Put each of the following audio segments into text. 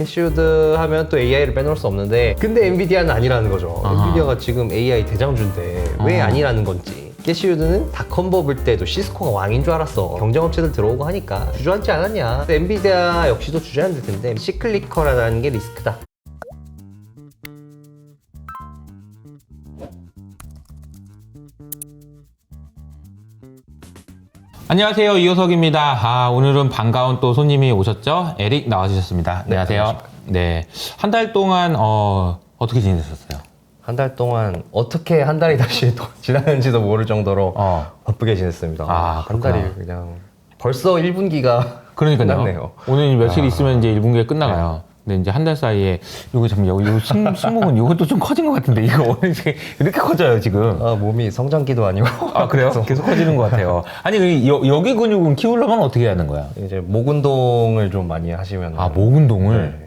캐시우드 하면 또 AI를 빼놓을 수 없는데 근데 엔비디아는 아니라는 거죠. 엔비디아가 지금 AI 대장주인데 왜 아니라는 건지. 캐시우드는 닷컴 버블 때도 시스코가 왕인 줄 알았어. 경쟁업체들 들어오고 하니까 주저앉지 않았냐. 엔비디아 역시도 주저앉을 텐데 시클리컬하다는 게 리스크다. 안녕하세요, 이호석입니다. 오늘은 반가운 또 손님이 오셨죠? 에릭 나와주셨습니다. 네, 안녕하세요. 안녕하십니까. 네, 한 달 동안 어떻게 지내셨어요? 한 달 동안 어떻게 한 달이 다시 또 지났는지도 모를 정도로 바쁘게 지냈습니다. 한 그렇구나. 달이 그냥 벌써 1분기가 그러니까요. 끝났네요. 오늘 며칠 있으면 이제 1분기가 끝나가요. 근데 이제 한 달 사이에 요거 잠깐만요. 요 승모근 요것도 좀 커진 것 같은데 이거 오늘 이렇게 커져요 지금. 몸이 성장기도 아니고. 그래요? 계속 커지는 것 같아요. 아니 여기 근육은 키우려면 어떻게 하는 거야? 이제 목 운동을 좀 많이 하시면. 목 운동을? 네.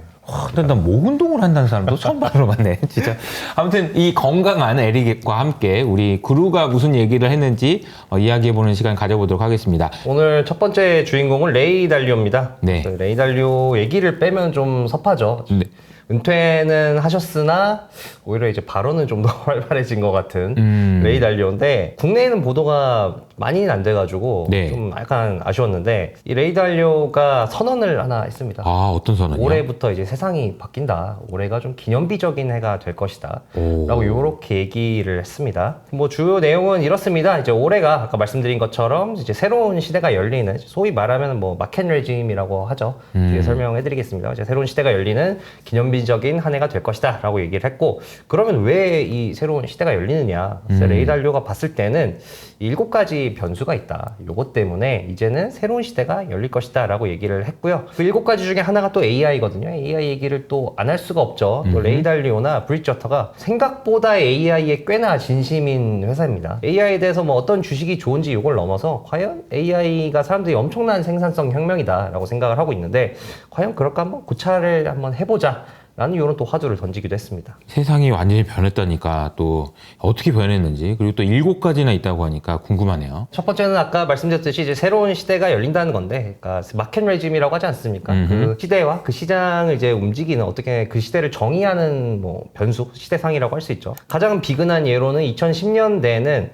근데 난 목 운동을 한다는 사람도 처음 들어봤네, 진짜. 아무튼 이 건강한 에릭과 함께 우리 구루가 무슨 얘기를 했는지 이야기해보는 시간 가져보도록 하겠습니다. 오늘 첫 번째 주인공은 레이 달리오입니다. 네. 레이 달리오 얘기를 빼면 좀 섭하죠. 네. 은퇴는 하셨으나 오히려 이제 발언은 좀 더 활발해진 것 같은 레이 달리오인데 국내에는 보도가 많이는 안 돼가지고 네. 좀 약간 아쉬웠는데 이 레이 달리오가 선언을 하나 했습니다. 어떤 선언이요? 올해부터 이제 세상이 바뀐다. 올해가 좀 기념비적인 해가 될 것이다. 오. 라고 이렇게 얘기를 했습니다. 뭐 주요 내용은 이렇습니다. 이제 올해가 아까 말씀드린 것처럼 이제 새로운 시대가 열리는 소위 말하면 뭐 마켓 레짐이라고 하죠. 뒤에 설명해 드리겠습니다. 이제 새로운 시대가 열리는 기념비적인 한 해가 될 것이다. 라고 얘기를 했고 그러면 왜 이 새로운 시대가 열리느냐. 레이 달리오가 봤을 때는 7가지 변수가 있다. 요것 때문에 이제는 새로운 시대가 열릴 것이다 라고 얘기를 했고요. 그 7가지 중에 하나가 또 AI거든요. AI 얘기를 또 안 할 수가 없죠. 또 레이 달리오나 브릿저터가 생각보다 AI에 꽤나 진심인 회사입니다. AI에 대해서 뭐 어떤 주식이 좋은지 이걸 넘어서 과연 AI가 사람들이 엄청난 생산성 혁명이다 라고 생각을 하고 있는데 과연 그럴까 한번 고찰을 한번 해보자 라는 이런 또 화두를 던지기도 했습니다. 세상이 완전히 변했다니까 또 어떻게 변했는지 그리고 또 7가지나 있다고 하니까 궁금하네요. 첫 번째는 아까 말씀드렸듯이 이제 새로운 시대가 열린다는 건데, 그러니까 마켓 레짐이라고 하지 않습니까? 그 시대와 그 시장을 이제 움직이는 어떻게 그 시대를 정의하는 뭐 변수, 시대상이라고 할 수 있죠. 가장 비근한 예로는 2010년대는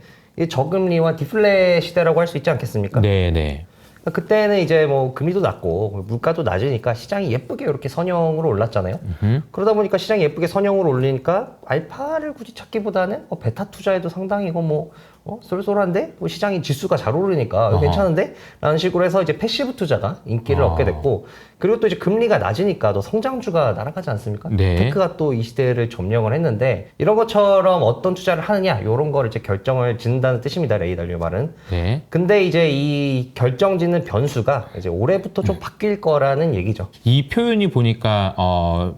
저금리와 디플레 시대라고 할 수 있지 않겠습니까? 네네. 그때는 이제 뭐 금리도 낮고 물가도 낮으니까 시장이 예쁘게 이렇게 선형으로 올랐잖아요. 그러다 보니까 시장이 예쁘게 선형으로 올리니까 알파를 굳이 찾기보다는 베타 투자에도 상당히 이거 뭐 쏠쏠한데? 뭐 시장이 지수가 잘 오르니까 괜찮은데? 라는 식으로 해서 이제 패시브 투자가 인기를 얻게 됐고 그리고 또 이제 금리가 낮으니까 또 성장주가 날아가지 않습니까? 네. 테크가 또 이 시대를 점령을 했는데 이런 것처럼 어떤 투자를 하느냐 이런 거를 이제 결정을 짓는다는 뜻입니다. 레이 달리오 말은. 네. 근데 이제 이 결정 짓는 변수가 이제 올해부터 좀 바뀔 거라는 얘기죠. 이 표현이 보니까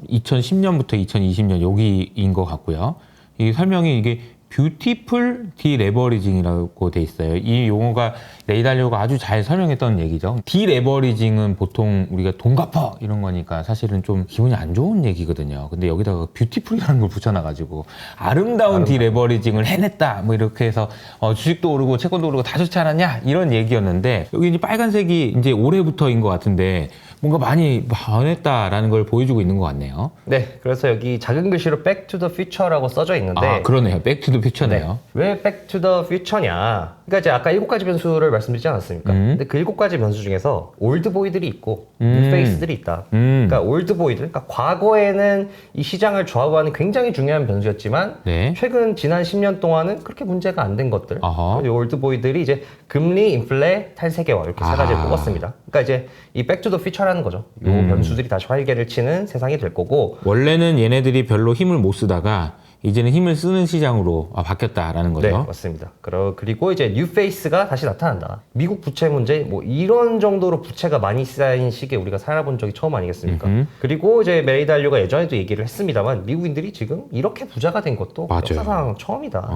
2010년부터 2020년 여기인 것 같고요. 이 설명이 이게 뷰티풀 디레버리징이라고 돼 있어요. 이 용어가 레이 달리오가 아주 잘 설명했던 얘기죠. 디레버리징은 보통 우리가 돈 갚아 이런 거니까 사실은 좀 기분이 안 좋은 얘기거든요. 근데 여기다가 뷰티풀이라는 걸 붙여놔가지고 아름다운 디레버리징을 해냈다 뭐 이렇게 해서 주식도 오르고 채권도 오르고 다 좋지 않았냐 이런 얘기였는데 여기 이제 빨간색이 이제 올해부터인 것 같은데 뭔가 많이 변했다라는 걸 보여주고 있는 것 같네요. 네, 그래서 여기 작은 글씨로 Back to the Future라고 써져 있는데 그러네요. Back to the Future네요. 왜 Back to the Future냐? 그러니까 이제 아까 7가지 변수를 말씀드리지 않았습니까? 근데 그 7가지 변수 중에서 올드보이들이 있고 뉴페이스들이 있다. 그러니까 올드보이들, 그러니까 과거에는 이 시장을 좌우하는 굉장히 중요한 변수였지만 네. 최근 지난 10년 동안은 그렇게 문제가 안 된 것들. 이 올드보이들이 이제 금리, 인플레, 탈세계화 이렇게 세 가지를 뽑았습니다. 그러니까 이제 이 Back to the Future라는 거죠. 이 변수들이 다시 활개를 치는 세상이 될 거고 원래는 얘네들이 별로 힘을 못 쓰다가 이제는 힘을 쓰는 시장으로 바뀌었다라는 거죠. 네, 맞습니다. 그리고 이제 뉴페이스가 다시 나타난다. 미국 부채 문제, 뭐 이런 정도로 부채가 많이 쌓인 시기에 우리가 살아본 적이 처음 아니겠습니까? 그리고 이제 레이 달리오가 예전에도 얘기를 했습니다만 미국인들이 지금 이렇게 부자가 된 것도 맞아요. 역사상 처음이다.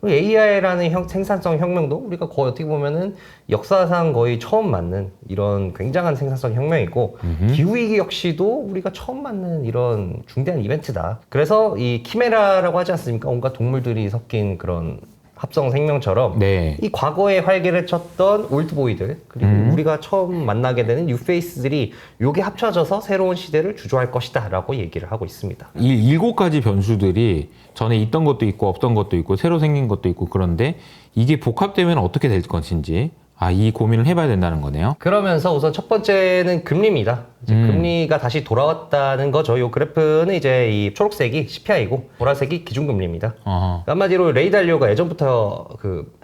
AI라는 생산성 혁명도 우리가 거의 어떻게 보면은 역사상 거의 처음 맞는 이런 굉장한 생산성 혁명이고 기후위기 역시도 우리가 처음 맞는 이런 중대한 이벤트다. 그래서 이 키메라라고 하지 않습니까? 온갖 동물들이 섞인 그런 합성생명처럼 네. 이 과거에 활개를 쳤던 올드보이들 그리고 우리가 처음 만나게 되는 뉴페이스들이 요게 합쳐져서 새로운 시대를 주조할 것이다 라고 얘기를 하고 있습니다. 이 7가지 변수들이 전에 있던 것도 있고 없던 것도 있고 새로 생긴 것도 있고 그런데 이게 복합되면 어떻게 될 것인지 이 고민을 해봐야 된다는 거네요. 그러면서 우선 첫 번째는 금리입니다. 이제 금리가 다시 돌아왔다는 거죠. 이 그래프는 이제 이 초록색이 CPI고 보라색이 기준금리입니다. 어허. 한마디로 레이 달리오가 예전부터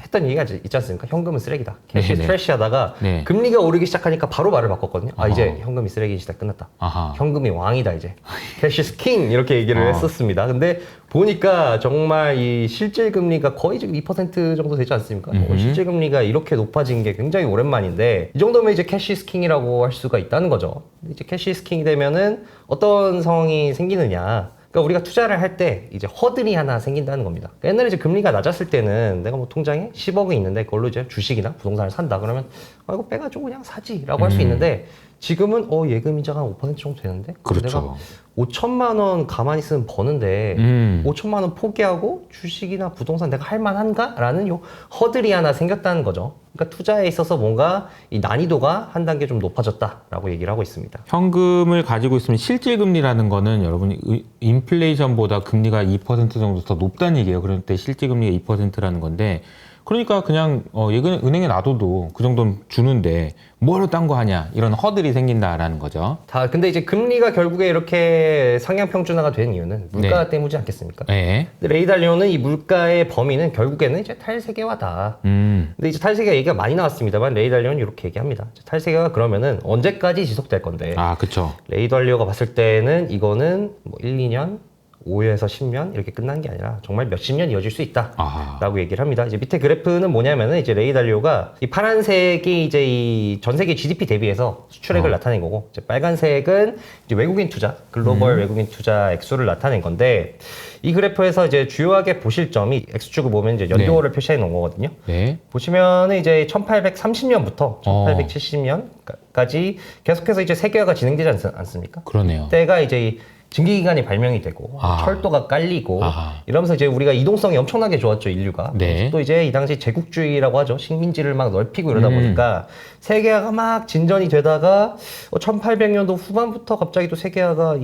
했던 얘기가 있지 않습니까? 현금은 쓰레기다. 캐시 네네. 트래시 하다가 네. 금리가 오르기 시작하니까 바로 말을 바꿨거든요. 어허. 이제 현금이 쓰레기 시대 끝났다. 아하. 현금이 왕이다 이제. 캐시 스 킹 이렇게 얘기를 했었습니다. 근데 보니까 정말 이 실질 금리가 거의 지금 2% 정도 되지 않습니까? 실질 금리가 이렇게 높아진 게 굉장히 오랜만인데 이 정도면 이제 캐시 스 킹이라고 할 수가 있다는 거죠. 이제 캐시 스 킹이 되면은 어떤 상황이 생기느냐. 그러니까 우리가 투자를 할 때 이제 허들이 하나 생긴다는 겁니다. 그러니까 옛날에 이제 금리가 낮았을 때는 내가 뭐 통장에 10억이 있는데 그걸로 이제 주식이나 부동산을 산다 그러면 이거 빼가지고 그냥 사지라고 할 수 있는데 지금은 예금 이자가 한 5% 정도 되는데 그렇죠. 내가 5천만 원 가만히 있으면 버는데 5천만 원 포기하고 주식이나 부동산 내가 할 만한가? 라는 요 허들이 하나 생겼다는 거죠. 그러니까 투자에 있어서 뭔가 이 난이도가 한 단계 좀 높아졌다라고 얘기를 하고 있습니다. 현금을 가지고 있으면 실질금리라는 거는 여러분이 인플레이션보다 금리가 2% 정도 더 높다는 얘기예요. 그럴 때 실질금리가 2%라는 건데 그러니까 그냥 은행에 놔둬도 그 정도는 주는데 뭐하러 딴 거 하냐 이런 허들이 생긴다라는 거죠. 근데 이제 금리가 결국에 이렇게 상향 평준화가 된 이유는 물가 때문이지 않겠습니까? 네. 근데 레이 달리오는 이 물가의 범위는 결국에는 이제 탈세계화다. 근데 이제 탈세계화 얘기가 많이 나왔습니다만 레이 달리오는 이렇게 얘기합니다. 탈세계화가 그러면은 언제까지 지속될 건데? 그렇죠. 레이 달리오가 봤을 때는 이거는 뭐 1, 2년 5에서 10년 이렇게 끝난 게 아니라 정말 몇십 년 이어질 수 있다라고 얘기를 합니다. 이제 밑에 그래프는 뭐냐면은 이제 레이 달리오가 이 파란색이 이제 이 전 세계 GDP 대비해서 수출액을 나타낸 거고 이제 빨간색은 이제 외국인 투자, 글로벌 외국인 투자 액수를 나타낸 건데 이 그래프에서 이제 주요하게 보실 점이 X축을 보면 이제 연도를 표시해 놓은 거거든요. 네. 보시면은 이제 1830년부터 1870년까지 계속해서 이제 세계화가 진행되지 않습니까? 그러네요. 때가 이제 이 증기기관이 발명이 되고 철도가 깔리고 이러면서 이제 우리가 이동성이 엄청나게 좋았죠 인류가. 네. 또 이제 이 당시 제국주의라고 하죠. 식민지를 막 넓히고 이러다 보니까 세계화가 막 진전이 되다가 1800년도 후반부터 갑자기 또 세계화가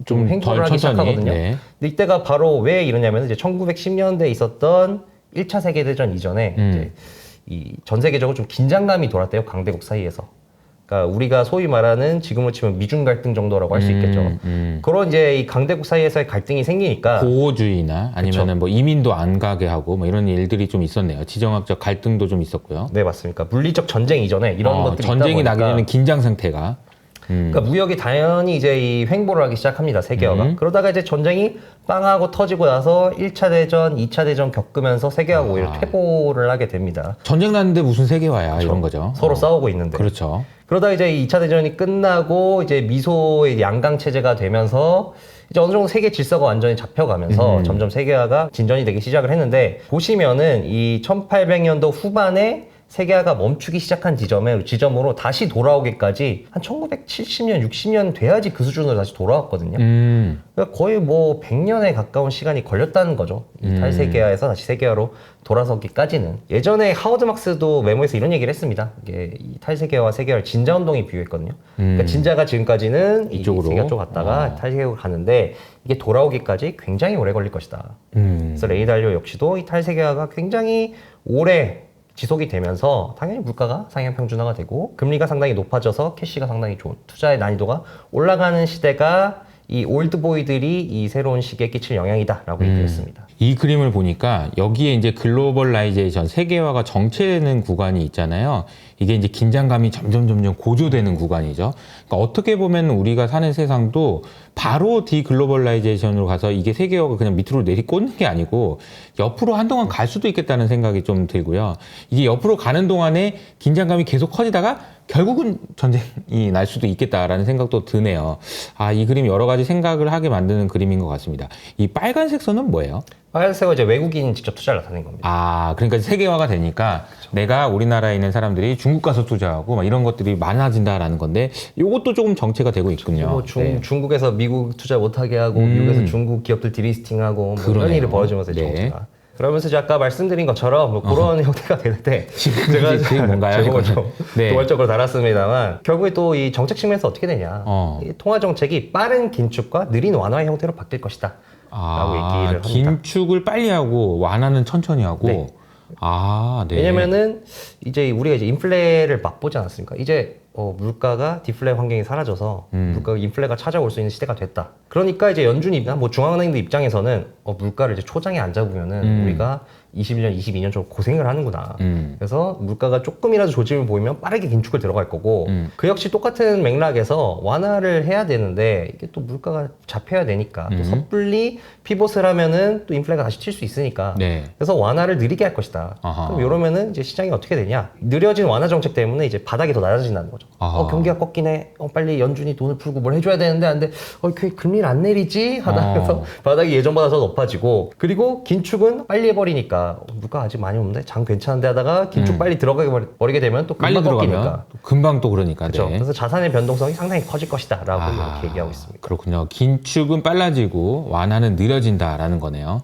좀 횡보를 하기 시작하거든요. 네. 근데 이때가 바로 왜 이러냐면 이제 1910년대에 있었던 1차 세계대전 이전에 이제 이 전 세계적으로 좀 긴장감이 돌았대요 강대국 사이에서. 그러니까 우리가 소위 말하는 지금으로 치면 미중 갈등 정도라고 할 수 있겠죠. 그런 이제 이 강대국 사이에서의 갈등이 생기니까 보호주의나 아니면은 뭐 이민도 안 가게 하고 뭐 이런 일들이 좀 있었네요. 지정학적 갈등도 좀 있었고요. 네 맞습니까. 물리적 전쟁 이전에 이런 것들이 전쟁이 있다 나기 전에 긴장 상태가. 그러니까 무역이 당연히 이제 이 횡보를 하기 시작합니다. 세계화가. 그러다가 이제 전쟁이 빵하고 터지고 나서 1차 대전, 2차 대전 겪으면서 세계화가 오히려 퇴보를 하게 됩니다. 전쟁 났는데 무슨 세계화야 그렇죠. 이런 거죠. 서로 싸우고 있는데. 그렇죠. 그러다 이제 2차 대전이 끝나고 이제 미소의 양강 체제가 되면서 이제 어느 정도 세계 질서가 완전히 잡혀가면서 점점 세계화가 진전이 되기 시작을 했는데 보시면은 이 1800년도 후반에 세계화가 멈추기 시작한 지점으로 다시 돌아오기까지 한 1970년, 60년 돼야지 그 수준으로 다시 돌아왔거든요. 그러니까 거의 뭐 100년에 가까운 시간이 걸렸다는 거죠. 이 탈세계화에서 다시 세계화로 돌아서기까지는. 예전에 하워드 막스도 메모에서 이런 얘기를 했습니다. 이게 이 탈세계화와 세계화를 진자운동이 비유했거든요. 그러니까 진자가 지금까지는 이쪽으로 세계화 쪽 갔다가 탈세계화로 가는데 이게 돌아오기까지 굉장히 오래 걸릴 것이다. 그래서 레이 달리오 역시도 이 탈세계화가 굉장히 오래 지속이 되면서 당연히 물가가 상향 평준화가 되고 금리가 상당히 높아져서 캐시가 상당히 좋은 투자의 난이도가 올라가는 시대가 이 올드보이들이 이 새로운 시기에 끼칠 영향이다라고 얘기했습니다. 이 그림을 보니까 여기에 이제 글로벌라이제이션 세계화가 정체되는 구간이 있잖아요. 이게 이제 긴장감이 점점 고조되는 구간이죠. 그러니까 어떻게 보면 우리가 사는 세상도 바로 디글로벌라이제이션으로 가서 이게 세계화가 그냥 밑으로 내리꽂는 게 아니고 옆으로 한동안 갈 수도 있겠다는 생각이 좀 들고요. 이게 옆으로 가는 동안에 긴장감이 계속 커지다가 결국은 전쟁이 날 수도 있겠다라는 생각도 드네요. 이 그림 여러 가지 생각을 하게 만드는 그림인 것 같습니다. 이 빨간색 선은 뭐예요? 빨간색은 이제 외국인 직접 투자를 나타낸 겁니다. 그러니까 세계화가 되니까 그렇죠. 내가 우리나라에 있는 사람들이 중국 가서 투자하고 막 이런 것들이 많아진다라는 건데 이것도 조금 정체가 되고 있군요. 뭐 중국에서 미국 투자 못하게 하고 미국에서 중국 기업들 디리스팅하고 뭐 이런 일이 벌어지면서 이제 정체가. 그러면서 이제 아까 말씀드린 것처럼 뭐 그런 형태가 되는데 제가 그게 뭔가요? 제목을 좀 네. 도발적으로 달았습니다만 결국에 또 이 정책 측면에서 어떻게 되냐. 이 통화 정책이 빠른 긴축과 느린 완화의 형태로 바뀔 것이다. 라고 얘기를 합니다. 긴축을 빨리 하고 완화는 천천히 하고. 네. 네. 왜냐면은 이제 우리가 이제 인플레를 맛보지 않았습니까? 이제 물가가 디플레 환경이 사라져서 물가 인플레가 찾아올 수 있는 시대가 됐다. 그러니까 이제 연준이나 뭐 중앙은행들 입장에서는 물가를 이제 초장에 안 잡으면은 우리가 21년, 22년 좀 고생을 하는구나. 그래서 물가가 조금이라도 조짐을 보이면 빠르게 긴축을 들어갈 거고 그 역시 똑같은 맥락에서 완화를 해야 되는데 이게 또 물가가 잡혀야 되니까 또 섣불리 피봇을 하면은 또 인플레가 다시 칠 수 있으니까 네. 그래서 완화를 느리게 할 것이다. 아하. 그럼 이러면은 이제 시장이 어떻게 되냐? 느려진 완화 정책 때문에 이제 바닥이 더 낮아진다는 거죠. 아하. 경기가 꺾이네. 빨리 연준이 돈을 풀고 뭘 해줘야 되는데 안 돼. 그 금리를 안 내리지? 하다 해서 바닥이 예전보다 더 높아지고 그리고 긴축은 빨리 해버리니까 물가 아직 많이 없는데 장 괜찮은데 하다가 긴축 빨리 들어가게 버리게 되면 또 빨리 금방 들어가면 꺾이니까. 또 금방 또 그러니까. 그렇죠. 네. 그래서 자산의 변동성이 상당히 커질 것이다 라고 이렇게 얘기하고 있습니다. 그렇군요. 긴축은 빨라지고 완화는 느려진다라는 거네요.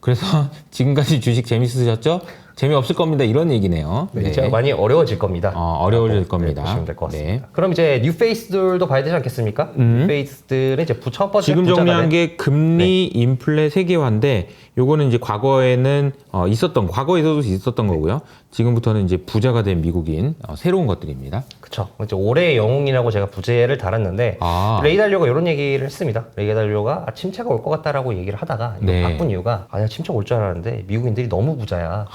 그래서 지금까지 주식 재밌으셨죠? 재미없을 겁니다. 이런 얘기네요. 네, 이제 많이 어려워질 겁니다. 어려워질 겁니다. 보시면 될 것 같습니다. 네. 그럼 이제 뉴페이스들도 봐야 되지 않겠습니까? 뉴페이스들은 이제 첫 번째 지금 부자가 정리한 된- 게 금리, 인플레 세계화인데 요거는 이제 과거에는 과거에서도 있었던 거고요. 지금부터는 이제 부자가 된 미국인 새로운 것들입니다. 그쵸. 이제 올해의 영웅이라고 제가 부제를 달았는데 레이 달리오가 이런 얘기를 했습니다. 레이 달리오가 침체가 올 것 같다라고 얘기를 하다가 이거 네. 바꾼 이유가 내가 침체가 올 줄 알았는데 미국인들이 너무 부자야.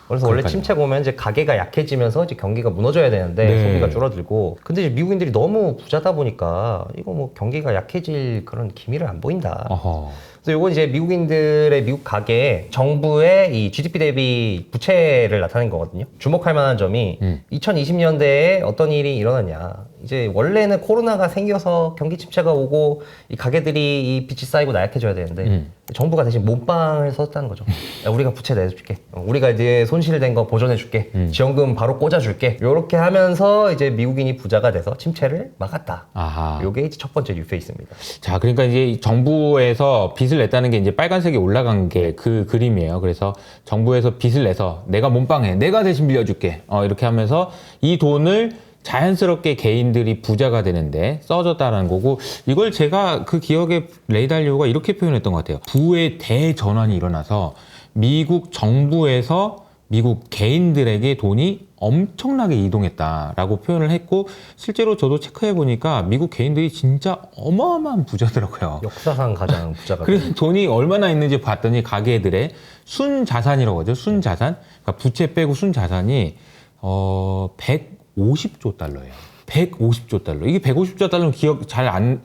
그래서 원래 그러니까요. 침체가 오면 이제 가계가 약해지면서 이제 경기가 무너져야 되는데 네. 소비가 줄어들고 근데 이제 미국인들이 너무 부자다 보니까 이거 뭐 경기가 약해질 그런 기미를 안 보인다. 어허. 그래서 이건 이제 미국인들의 미국 가계 정부의 이 GDP 대비 부채를 나타낸 거거든요. 주목할 만한 점이 2020년대에 어떤 일이 일어났냐. 이제 원래는 코로나가 생겨서 경기 침체가 오고 이 가게들이 이 빚이 쌓이고 나약해져야 되는데 정부가 대신 몸빵을 썼다는 거죠. 야, 우리가 부채 내줄게. 우리가 이제 손실된 거 보전해줄게. 지원금 바로 꽂아줄게. 이렇게 하면서 이제 미국인이 부자가 돼서 침체를 막았다. 아하. 요게 이제 첫 번째 뉴페이스입니다. 자, 그러니까 이제 정부에서 빚을 냈다는 게 이제 빨간색이 올라간 게 그 그림이에요. 그래서 정부에서 빚을 내서 내가 몸빵해, 내가 대신 빌려줄게. 이렇게 하면서 이 돈을 자연스럽게 개인들이 부자가 되는데 써줬다라는 거고 이걸 제가 그 기억에 레이 달리오가 이렇게 표현했던 것 같아요. 부의 대전환이 일어나서 미국 정부에서 미국 개인들에게 돈이 엄청나게 이동했다라고 표현을 했고 실제로 저도 체크해 보니까 미국 개인들이 진짜 어마어마한 부자더라고요. 역사상 가장 부자가 그래서 돈이 얼마나 있는지 봤더니 가계들의 순자산이라고 하죠. 순자산. 그러니까 부채 빼고 순자산이 150조 달러예요. 150조 달러. 이게 150조 달러는 기억 잘 안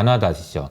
하다 아시죠?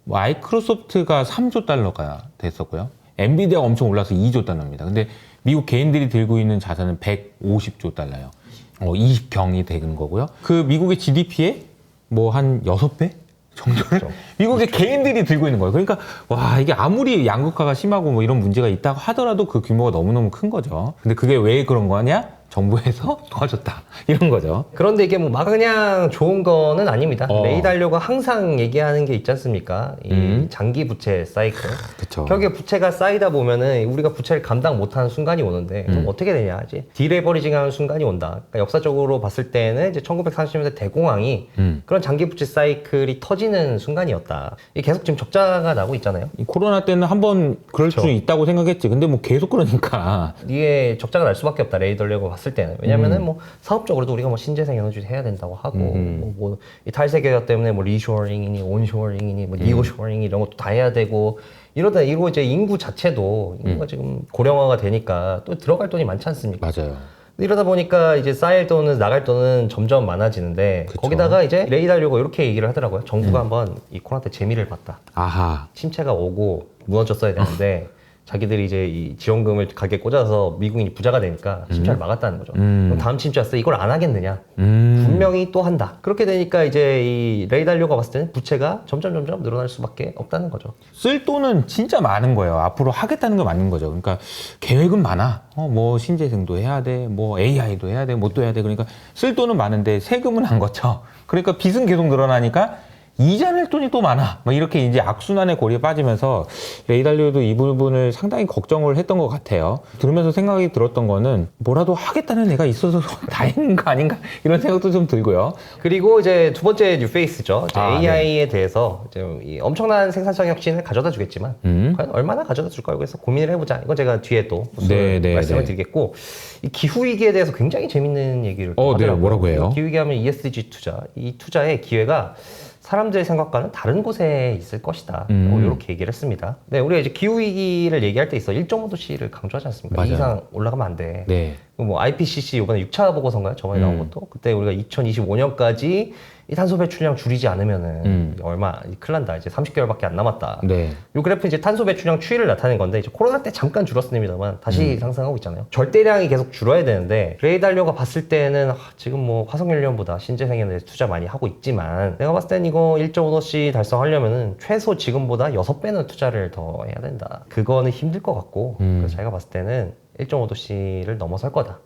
마이크로소프트가 3조 달러가 됐었고요. 엔비디아가 엄청 올라서 2조 달러입니다. 근데 미국 개인들이 들고 있는 자산은 150조 달러예요. 20경이 되는 거고요. 그 미국의 GDP의 뭐 한 6배 정도를 그렇죠. 미국의 개인들이 들고 있는 거예요. 그러니까 와 이게 아무리 양극화가 심하고 뭐 이런 문제가 있다고 하더라도 그 규모가 너무너무 큰 거죠. 근데 그게 왜 그런 거냐? 정부에서 도와줬다 이런 거죠. 그런데 이게 뭐 막 그냥 좋은 거는 아닙니다. 어. 레이 달리오가 항상 얘기하는 게 있지 않습니까? 이 장기 부채 사이클. 그렇죠. 결국에 부채가 쌓이다 보면은 우리가 부채를 감당 못하는 순간이 오는데 그럼 어떻게 되냐? 이제 디레버리징하는 순간이 온다. 그러니까 역사적으로 봤을 때는 이제 1930년대 대공황이 그런 장기 부채 사이클이 터지는 순간이었다. 이게 계속 지금 적자가 나고 있잖아요. 이 코로나 때는 한번 그럴 수 있다고 생각했지. 근데 뭐 계속 그러니까. 이게 적자가 날 수밖에 없다. 레이 달리오가 봤을 때는. 왜냐면은 뭐 사업적으로도 우리가 뭐 신재생 에너지 해야 된다고 하고 이 탈세계화 때문에 뭐 리쇼어링이니 온쇼어링이니 뭐 니오쇼어링 이런 것도 다 해야 되고 이러고 이제 인구 자체도 인구가 지금 고령화가 되니까 또 들어갈 돈이 많지 않습니까? 맞아요. 이러다 보니까 이제 쌓일 돈은 나갈 돈은 점점 많아지는데 그쵸. 거기다가 이제 레이 달리오가 이렇게 얘기를 하더라고요. 정부가 한번 이 코로나 때 재미를 봤다. 아하. 침체가 오고 무너졌어야 되는데 자기들이 이제 이 지원금을 가게에 꽂아서 미국인이 부자가 되니까 침체를 막았다는 거죠. 그럼 다음 침체 왔을 때 이걸 안 하겠느냐? 분명히 또 한다. 그렇게 되니까 이제 이 레이 달리오가 봤을 때는 부채가 점점 늘어날 수밖에 없다는 거죠. 쓸 돈은 진짜 많은 거예요. 앞으로 하겠다는 거 맞는 거죠. 그러니까 계획은 많아. 뭐 신재생도 해야 돼, 뭐 AI도 해야 돼, 뭣도 해야 돼. 그러니까 쓸 돈은 많은데 세금은 안 걷죠. 그러니까 빚은 계속 늘어나니까 이자 낼 돈이 또 많아. 막 이렇게 이제 악순환의 고리에 빠지면서 레이달리오도 이 부분을 상당히 걱정을 했던 것 같아요. 들으면서 생각이 들었던 거는 뭐라도 하겠다는 애가 있어서 다행인 거 아닌가 이런 생각도 좀 들고요. 그리고 이제 두 번째 뉴페이스죠. 이제 아, AI에 대해서 이제 이 엄청난 생산성 혁신을 가져다 주겠지만 과연 얼마나 가져다 줄까요? 그래서 고민을 해보자. 이건 제가 뒤에 또 말씀을 드리겠고 이 기후 위기에 대해서 굉장히 재밌는 얘기를 또 네, 하더라고요. 뭐라고 해요? 기후 위기 하면 ESG 투자, 이 투자의 기회가 사람들의 생각과는 다른 곳에 있을 것이다. 이렇게 얘기를 했습니다. 네, 우리가 이제 기후 위기를 얘기할 때 있어 1.5도씨를 강조하지 않습니까? 맞아요. 이 이상 올라가면 안 돼. 네. 뭐 IPCC 이번에 6차 보고서인가요? 저번에 나온 것도 그때 우리가 2025년까지 이 탄소 배출량 줄이지 않으면은 얼마 큰일 난다. 이제 30개월밖에 안 남았다. 네. 이 그래프 이제 탄소 배출량 추이를 나타낸 건데 이제 코로나 때 잠깐 줄었습니다만 다시 상승하고 있잖아요. 절대량이 계속 줄어야 되는데 레이달료가 봤을 때는 지금 뭐 화석연료보다 신재생에너지에 대해서 투자 많이 하고 있지만 내가 봤을 땐 이거 1.5도씨 달성하려면은 최소 지금보다 6배는 투자를 더 해야 된다. 그거는 힘들 것 같고 그래서 자기가 봤을 때는 1.5도씨를 넘어설 거다.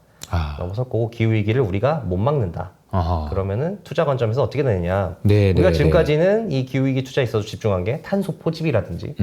넘어설 거고 기후위기를 우리가 못 막는다. 아하. 그러면은 투자 관점에서 어떻게 되느냐. 네, 우리가 네, 지금까지는 이 기후위기 투자에 있어서 집중한 게 탄소 포집이라든지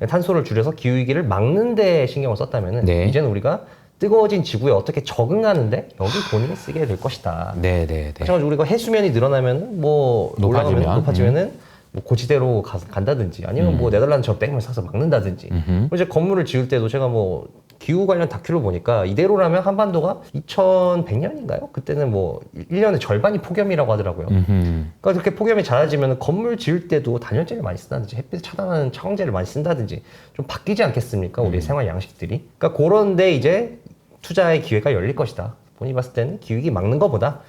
탄소를 줄여서 기후위기를 막는 데 신경을 썼다면은 네. 이제는 우리가 뜨거워진 지구에 어떻게 적응하는데 여기 돈을 쓰게 될 것이다. 네. 마찬가지로 우리가 해수면이 늘어나면은 뭐 높아지면은 뭐 고지대로 간다든지 아니면 뭐 네덜란드처럼 댐을 사서 막는다든지 이제 건물을 지을 때도 제가 뭐 기후 관련 다큐를 보니까 이대로라면 한반도가 2100년인가요? 그때는 뭐 1년에 절반이 폭염이라고 하더라고요. 그러니까 그렇게 폭염이 잦아지면 건물 지을 때도 단열재를 많이 쓴다든지 햇빛을 차단하는 차광제를 많이 쓴다든지 좀 바뀌지 않겠습니까? 우리의 생활 양식들이. 그러니까 그런데 이제 투자의 기회가 열릴 것이다. 본인이 봤을 때는 기후위기 막는 것보다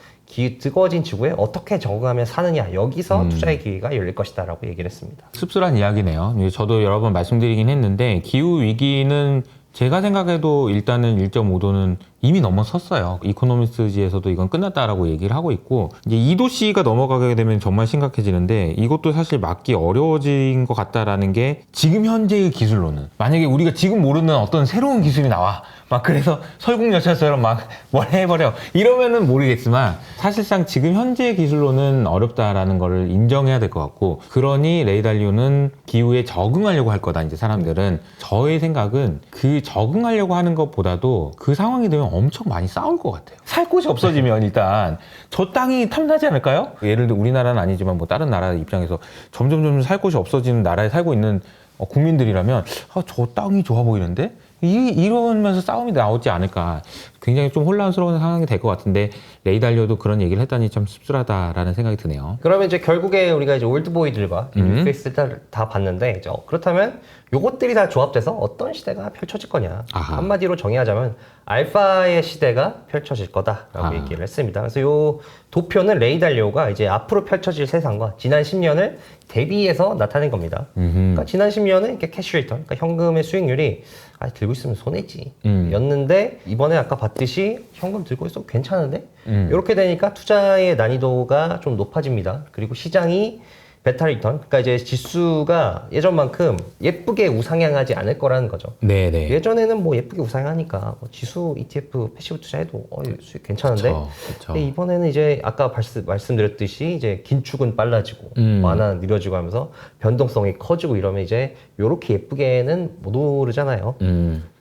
뜨거워진 지구에 어떻게 적응하며 사느냐 여기서 투자의 기회가 열릴 것이다 라고 얘기를 했습니다. 씁쓸한 이야기네요. 저도 여러 번 말씀드리긴 했는데 기후 위기는 제가 생각해도 일단은 1.5도는 이미 넘어섰어요. 이코노미스지에서도 이건 끝났다라고 얘기를 하고 있고 이제 2도씨가 넘어가게 되면 정말 심각해지는데 이것도 사실 막기 어려워진 것 같다라는 게 지금 현재의 기술로는 만약에 우리가 지금 모르는 어떤 새로운 기술이 나와 막 그래서 설국열차처럼 막 뭘 해버려 이러면은 모르겠지만 사실상 지금 현재의 기술로는 어렵다라는 거를 인정해야 될 것 같고 그러니 레이달리오는 기후에 적응하려고 할 거다 이제 사람들은 저의 생각은 그 적응하려고 하는 것보다도 그 상황이 되면 엄청 많이 싸울 것 같아요. 살 곳이 없어지면 일단 저 땅이 탐나지 않을까요? 예를 들어 우리나라는 아니지만 뭐 다른 나라 입장에서 점점 살 곳이 없어지는 나라에 살고 있는 국민들이라면 저 땅이 좋아 보이는데? 이러면서 싸움이 나오지 않을까. 굉장히 좀 혼란스러운 상황이 될 것 같은데 레이달리오도 그런 얘기를 했다니 참 씁쓸하다라는 생각이 드네요. 그러면 이제 결국에 우리가 이제 올드보이들과 뉴페이스를 다 봤는데 이제 그렇다면 요것들이 다 조합돼서 어떤 시대가 펼쳐질 거냐. 아하. 한마디로 정의하자면 알파의 시대가 펼쳐질 거다라고 얘기를 했습니다. 그래서 요 도표는 레이달리오가 이제 앞으로 펼쳐질 세상과 지난 10년을 대비해서 나타낸 겁니다. 그러니까 지난 10년은 이렇게 캐시 리턴, 그러니까 현금의 수익률이 들고 있으면 손해지 였는데 이번에 아까 봤듯이 현금 들고 있어도 괜찮은데 이렇게 되니까 투자의 난이도가 좀 높아집니다. 그리고 시장이 베타 리턴, 그러니까 이제 지수가 예전만큼 예쁘게 우상향하지 않을 거라는 거죠. 네네. 예전에는 뭐 예쁘게 우상향하니까 뭐 지수 ETF 패시브 투자해도 수익 괜찮은데 그쵸. 근데 이번에는 이제 아까 말씀드렸듯이 이제 긴축은 빨라지고 완화 느려지고 하면서 변동성이 커지고 이러면 이제 요렇게 예쁘게는 못 오르잖아요.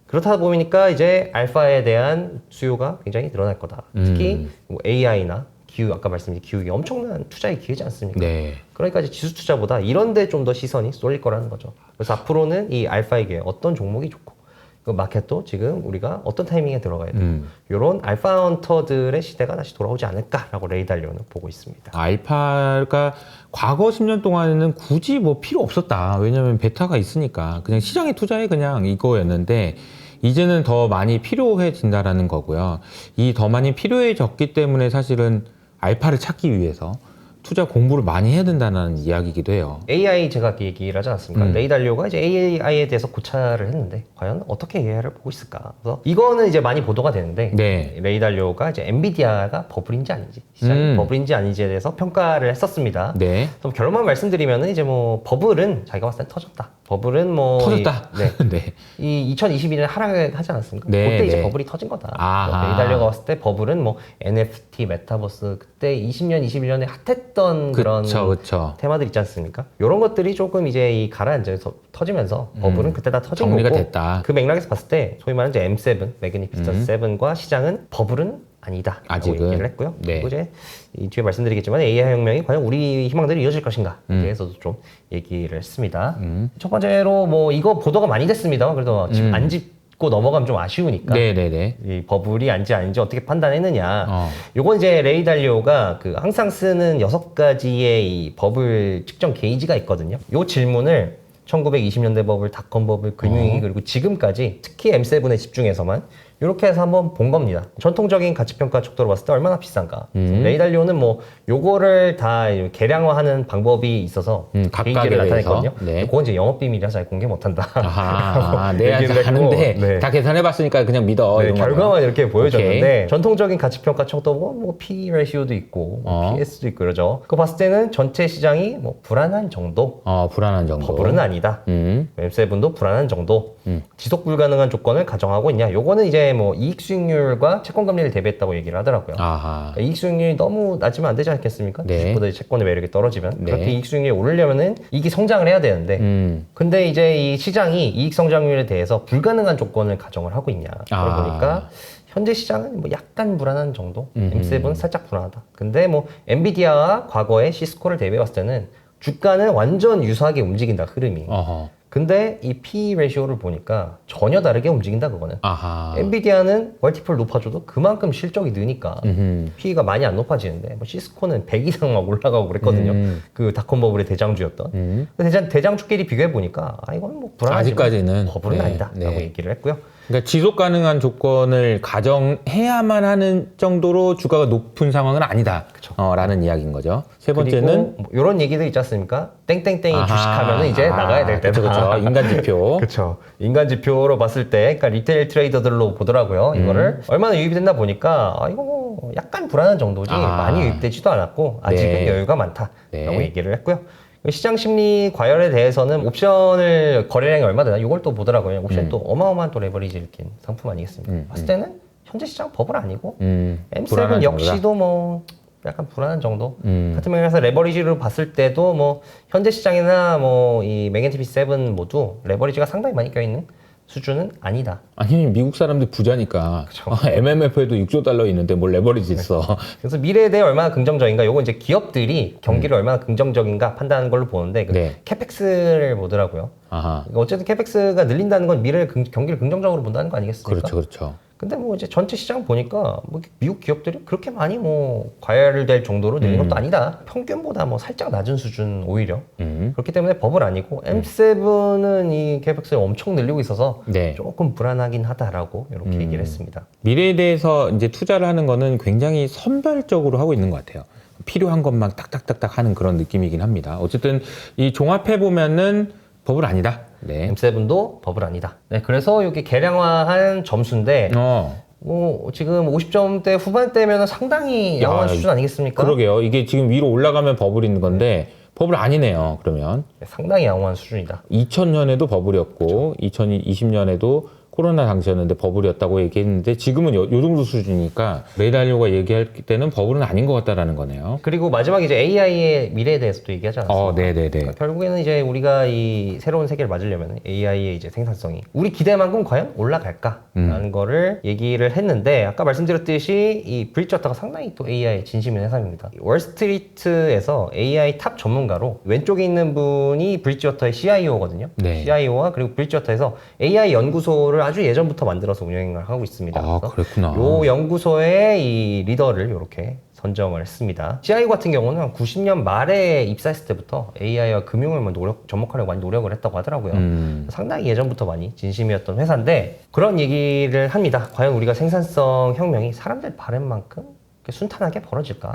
그렇다 보니까 이제 알파에 대한 수요가 굉장히 늘어날 거다. 특히 뭐 AI나 아까 말씀드린 기후기 엄청난 투자의 기회지 않습니까? 네. 그러니까 이제 지수 투자보다 이런 데 좀 더 시선이 쏠릴 거라는 거죠. 그래서 앞으로는 이 알파의 기회 어떤 종목이 좋고 그 마켓도 지금 우리가 어떤 타이밍에 들어가야 되고 이런 알파 헌터들의 시대가 다시 돌아오지 않을까라고 레이달리오는 보고 있습니다. 알파가 과거 10년 동안에는 굳이 뭐 필요 없었다. 왜냐면 베타가 있으니까 그냥 시장에 투자해 그냥 이거였는데 이제는 더 많이 필요해진다라는 거고요. 이 더 많이 필요해졌기 때문에 사실은 알파를 찾기 위해서 투자 공부를 많이 해야 된다는 이야기이기도 해요. AI 제가 얘기를 하지 않았습니까? 레이달리오가 이제 AI에 대해서 고찰을 했는데 과연 어떻게 AI를 보고 있을까? 그래서 이거는 이제 많이 보도가 되는데 네. 레이달리오가 이제 엔비디아가 버블인지 아닌지 시장이 버블인지 아닌지에 대해서 평가를 했었습니다. 네. 그럼 결론만 말씀드리면은 이제 뭐 버블은 자기가 봤을 때 터졌다. 버블은 뭐 터졌다. 네. 이 2022년에 하락하지 않았습니까? 네, 그때 이제 네. 버블이 터진 거다. 아하. 레이달리오가 봤을 때 버블은 뭐 NFT, 메타버스 그때 20년, 21년에 핫했던 했던 그런 그쵸. 테마들 있지 않습니까? 이런 것들이 조금 이제 이 가라앉아서 터지면서 버블은 그때 다 터진 정리가 거고 됐다. 그 맥락에서 봤을 때 소위 말하는 이제 M7, 매그니피센트 7과 시장은 버블은 아니다 라고 아직은. 얘기를 했고요. 네. 그리고 이제 이 뒤에 말씀드리겠지만 AI 혁명이 과연 우리 희망대로 이어질 것인가에 대해서도 좀 얘기를 했습니다. 첫 번째로 뭐 이거 보도가 많이 됐습니다. 그래서 안 짚고 넘어가면 좀 아쉬우니까 네네네. 이 버블이 아닌지 어떻게 판단했느냐. 어. 요건 이제 레이 달리오가 그 항상 쓰는 6가지의 이 버블 측정 게이지가 있거든요. 요 질문을 1920년대 버블, 닷컴 버블, 금융위기 그리고 지금까지 특히 M7에 집중해서만 이렇게 해서 한번 본 겁니다. 전통적인 가치평가 척도로 봤을 때 얼마나 비싼가. 레이 달리오는 뭐 요거를 다 계량화하는 방법이 있어서 각각에 게이지를 나타냈거든요. 대해서. 네. 그건 이제 영업비밀이라서 잘 공개 못한다. 아하, 내 얘기를 했고, 하는데 네. 다 계산해봤으니까 그냥 믿어. 네, 이런 거네요. 결과만 이렇게 보여줬는데 오케이. 전통적인 가치평가 척도고 뭐 P 레시오도 있고 뭐 PS도 있고 그러죠. 그거 봤을 때는 전체 시장이 뭐 불안한 정도, 불안한 정도. 버블은 아니다. 음. M7도 불안한 정도. 지속 불가능한 조건을 가정하고 있냐. 요거는 이제 뭐 이익 수익률과 채권 금리를 대비했다고 얘기를 하더라고요. 아하. 그러니까 이익 수익률이 너무 낮으면 안 되지 않겠습니까? 네. 주식보다 채권의 매력이 떨어지면 네. 그렇게 이익 수익률이 오르려면은 이익이 성장을 해야 되는데 근데 이제 이 시장이 이익 성장률에 대해서 불가능한 조건을 가정을 하고 있냐. 그걸 보니까 현재 시장은 뭐 약간 불안한 정도. M7은 살짝 불안하다. 근데 뭐 엔비디아와 과거의 시스코를 대비해 봤을 때는 주가는 완전 유사하게 움직인다, 흐름이. 어허. 근데 이 P 레시오를 보니까 전혀 다르게 움직인다, 그거는. 아하. 엔비디아는 멀티플 높아져도 그만큼 실적이 느니까 P가 많이 안 높아지는데 뭐 시스코는 100 이상 막 올라가고 그랬거든요. 그 닷컴 버블의 대장주였던. 대장주끼리 비교해 보니까 이건 뭐 불안하지만 아직까지는. 버블은 네, 아니다 라고 네. 얘기를 했고요. 그러니까 지속 가능한 조건을 가정해야만 하는 정도로 주가가 높은 상황은 아니다. 라는 이야기인 거죠. 세 번째는 뭐 이런 얘기도 있지 않습니까? 땡땡땡이 주식하면은 이제 나가야 될 때다. 그렇죠. 인간 지표. 그렇죠. 인간 지표로 봤을 때, 그러니까 리테일 트레이더들로 보더라고요. 이거를 얼마나 유입이 됐나 보니까 이거 뭐 약간 불안한 정도지 많이 유입되지도 않았고 아직은 네. 여유가 많다라고 네. 얘기를 했고요. 시장 심리 과열에 대해서는 옵션을 거래량이 얼마 되나 이걸 또 보더라고요. 옵션 또 어마어마한 또 레버리지 일으킨 상품 아니겠습니까? 봤을 때는 현재 시장 버블 아니고 M7 역시도 뭐 약간 불안한 정도 같은 면에서 레버리지로 봤을 때도 뭐 현재 시장이나 뭐 이 매그니피 7 모두 레버리지가 상당히 많이 껴있는 수준은 아니다. 아니 미국 사람들 부자니까 MMF에도 6조 달러 있는데 뭘 레버리지 있어. 그래서 미래에 대해 얼마나 긍정적인가, 요거 이제 기업들이 경기를 얼마나 긍정적인가 판단하는 걸로 보는데 네. 캐펙스를 보더라고요. 아하. 그러니까 어쨌든 캐펙스가 늘린다는 건 미래의 경기를 긍정적으로 본다는 거 아니겠습니까? 그렇죠. 근데 뭐 이제 전체 시장 보니까 뭐 미국 기업들이 그렇게 많이 뭐 과열될 정도로 늘린 것도 아니다. 평균보다 뭐 살짝 낮은 수준 오히려. 그렇기 때문에 버블 아니고 M7은 이 캐펙스를 엄청 늘리고 있어서 네. 조금 불안하긴 하다라고 이렇게 얘기를 했습니다. 미래에 대해서 이제 투자를 하는 거는 굉장히 선별적으로 하고 있는 것 같아요. 필요한 것만 딱딱딱딱 하는 그런 느낌이긴 합니다. 어쨌든 이 종합해 보면은 버블 아니다. 네. M7도 버블 아니다. 네, 그래서 이게 계량화한 점수인데 뭐 지금 50점대 후반대면 상당히 양호한 수준 아니겠습니까? 그러게요. 이게 지금 위로 올라가면 버블인 건데 버블 아니네요. 그러면 네, 상당히 양호한 수준이다. 2000년에도 버블이었고 2020년에도 코로나 당시였는데 버블이었다고 얘기했는데 지금은 요 정도 수준이니까 레이달리오가 얘기할 때는 버블은 아닌 것 같다라는 거네요. 그리고 마지막에 이제 AI의 미래에 대해서 또 얘기하지 않았습니까? 네네네. 그러니까 결국에는 이제 우리가 이 새로운 세계를 맞으려면 AI의 이제 생산성이 우리 기대만큼 과연 올라갈까라는 거를 얘기를 했는데 아까 말씀드렸듯이 이 브리지워터가 상당히 또 AI의 진심인 회사입니다. 월스트리트에서 AI 탑 전문가로 왼쪽에 있는 분이 브리지워터의 CIO거든요. 네. CIO와 그리고 브리지워터에서 AI 연구소를 아주 예전부터 만들어서 운영을 하고 있습니다. 그래서 그랬구나. 요 연구소의 이 리더를 이렇게 선정을 했습니다. CIO 같은 경우는 한 90년 말에 입사했을 때부터 AI와 금융을 접목하려고 많이 노력을 했다고 하더라고요. 상당히 예전부터 많이 진심이었던 회사인데 그런 얘기를 합니다. 과연 우리가 생산성 혁명이 사람들 바램만큼 순탄하게 벌어질까?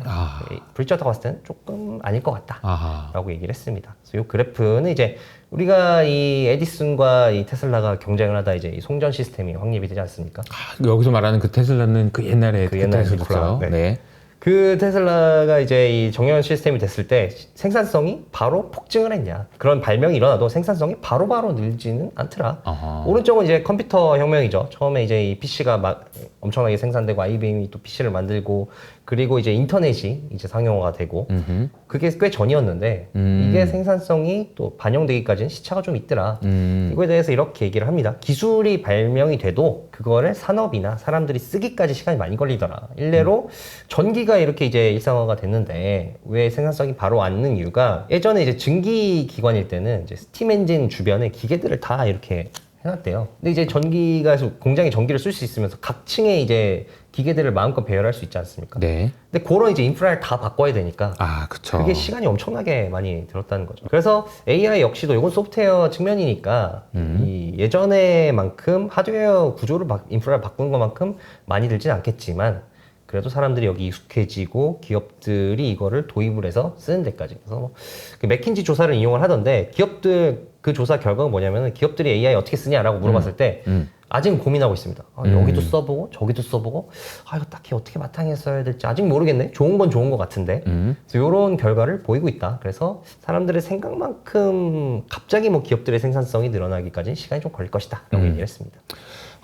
브리지워터가 봤을 때는 조금 아닐 것 같다 라고 얘기를 했습니다. 그래서 이 그래프는 이제 우리가 이 에디슨과 이 테슬라가 경쟁을 하다 이제 이 송전 시스템이 확립이 되지 않습니까? 여기서 말하는 그 테슬라는 그 옛날에 그 옛날 테슬라죠. 네. 네. 그 테슬라가 이제 이 정연 시스템이 됐을 때 생산성이 바로 폭증을 했냐. 그런 발명이 일어나도 생산성이 바로바로 늘지는 않더라. 오른쪽은 이제 컴퓨터 혁명이죠. 처음에 이제 이 PC가 막 엄청나게 생산되고 IBM이 또 PC를 만들고 그리고 이제 인터넷이 이제 상용화가 되고 음흠. 그게 꽤 전이었는데 이게 생산성이 또 반영되기까지는 시차가 좀 있더라. 이거에 대해서 이렇게 얘기를 합니다. 기술이 발명이 돼도 그거를 산업이나 사람들이 쓰기까지 시간이 많이 걸리더라. 일례로 전기가 이렇게 이제 일상화가 됐는데 왜 생산성이 바로 앉는 이유가 예전에 이제 증기 기관일 때는 이제 스팀 엔진 주변에 기계들을 다 이렇게 해놨대요. 근데 이제 전기가 공장에 전기를 쓸 수 있으면서 각 층에 이제 기계들을 마음껏 배열할 수 있지 않습니까? 네. 근데 그런 이제 인프라를 다 바꿔야 되니까 아, 그쵸. 그게 시간이 엄청나게 많이 들었다는 거죠. 그래서 AI 역시도 이건 소프트웨어 측면이니까 이 예전에만큼 하드웨어 구조를 인프라를 바꾸는 것만큼 많이 들진 않겠지만 그래도 사람들이 여기 익숙해지고 기업들이 이거를 도입을 해서 쓰는 데까지. 그래서 그 맥킨지 조사를 이용을 하던데 기업들 그 조사 결과가 뭐냐면은 기업들이 AI 어떻게 쓰냐라고 물어봤을 때 아직은 고민하고 있습니다. 여기도 써보고 저기도 써보고 이거 딱히 어떻게 바탕에 써야 될지 아직 모르겠네. 좋은 건 좋은 것 같은데. 그래서 이런 결과를 보이고 있다. 그래서 사람들의 생각만큼 갑자기 뭐 기업들의 생산성이 늘어나기까지는 시간이 좀 걸릴 것이다. 라고 얘기를 했습니다.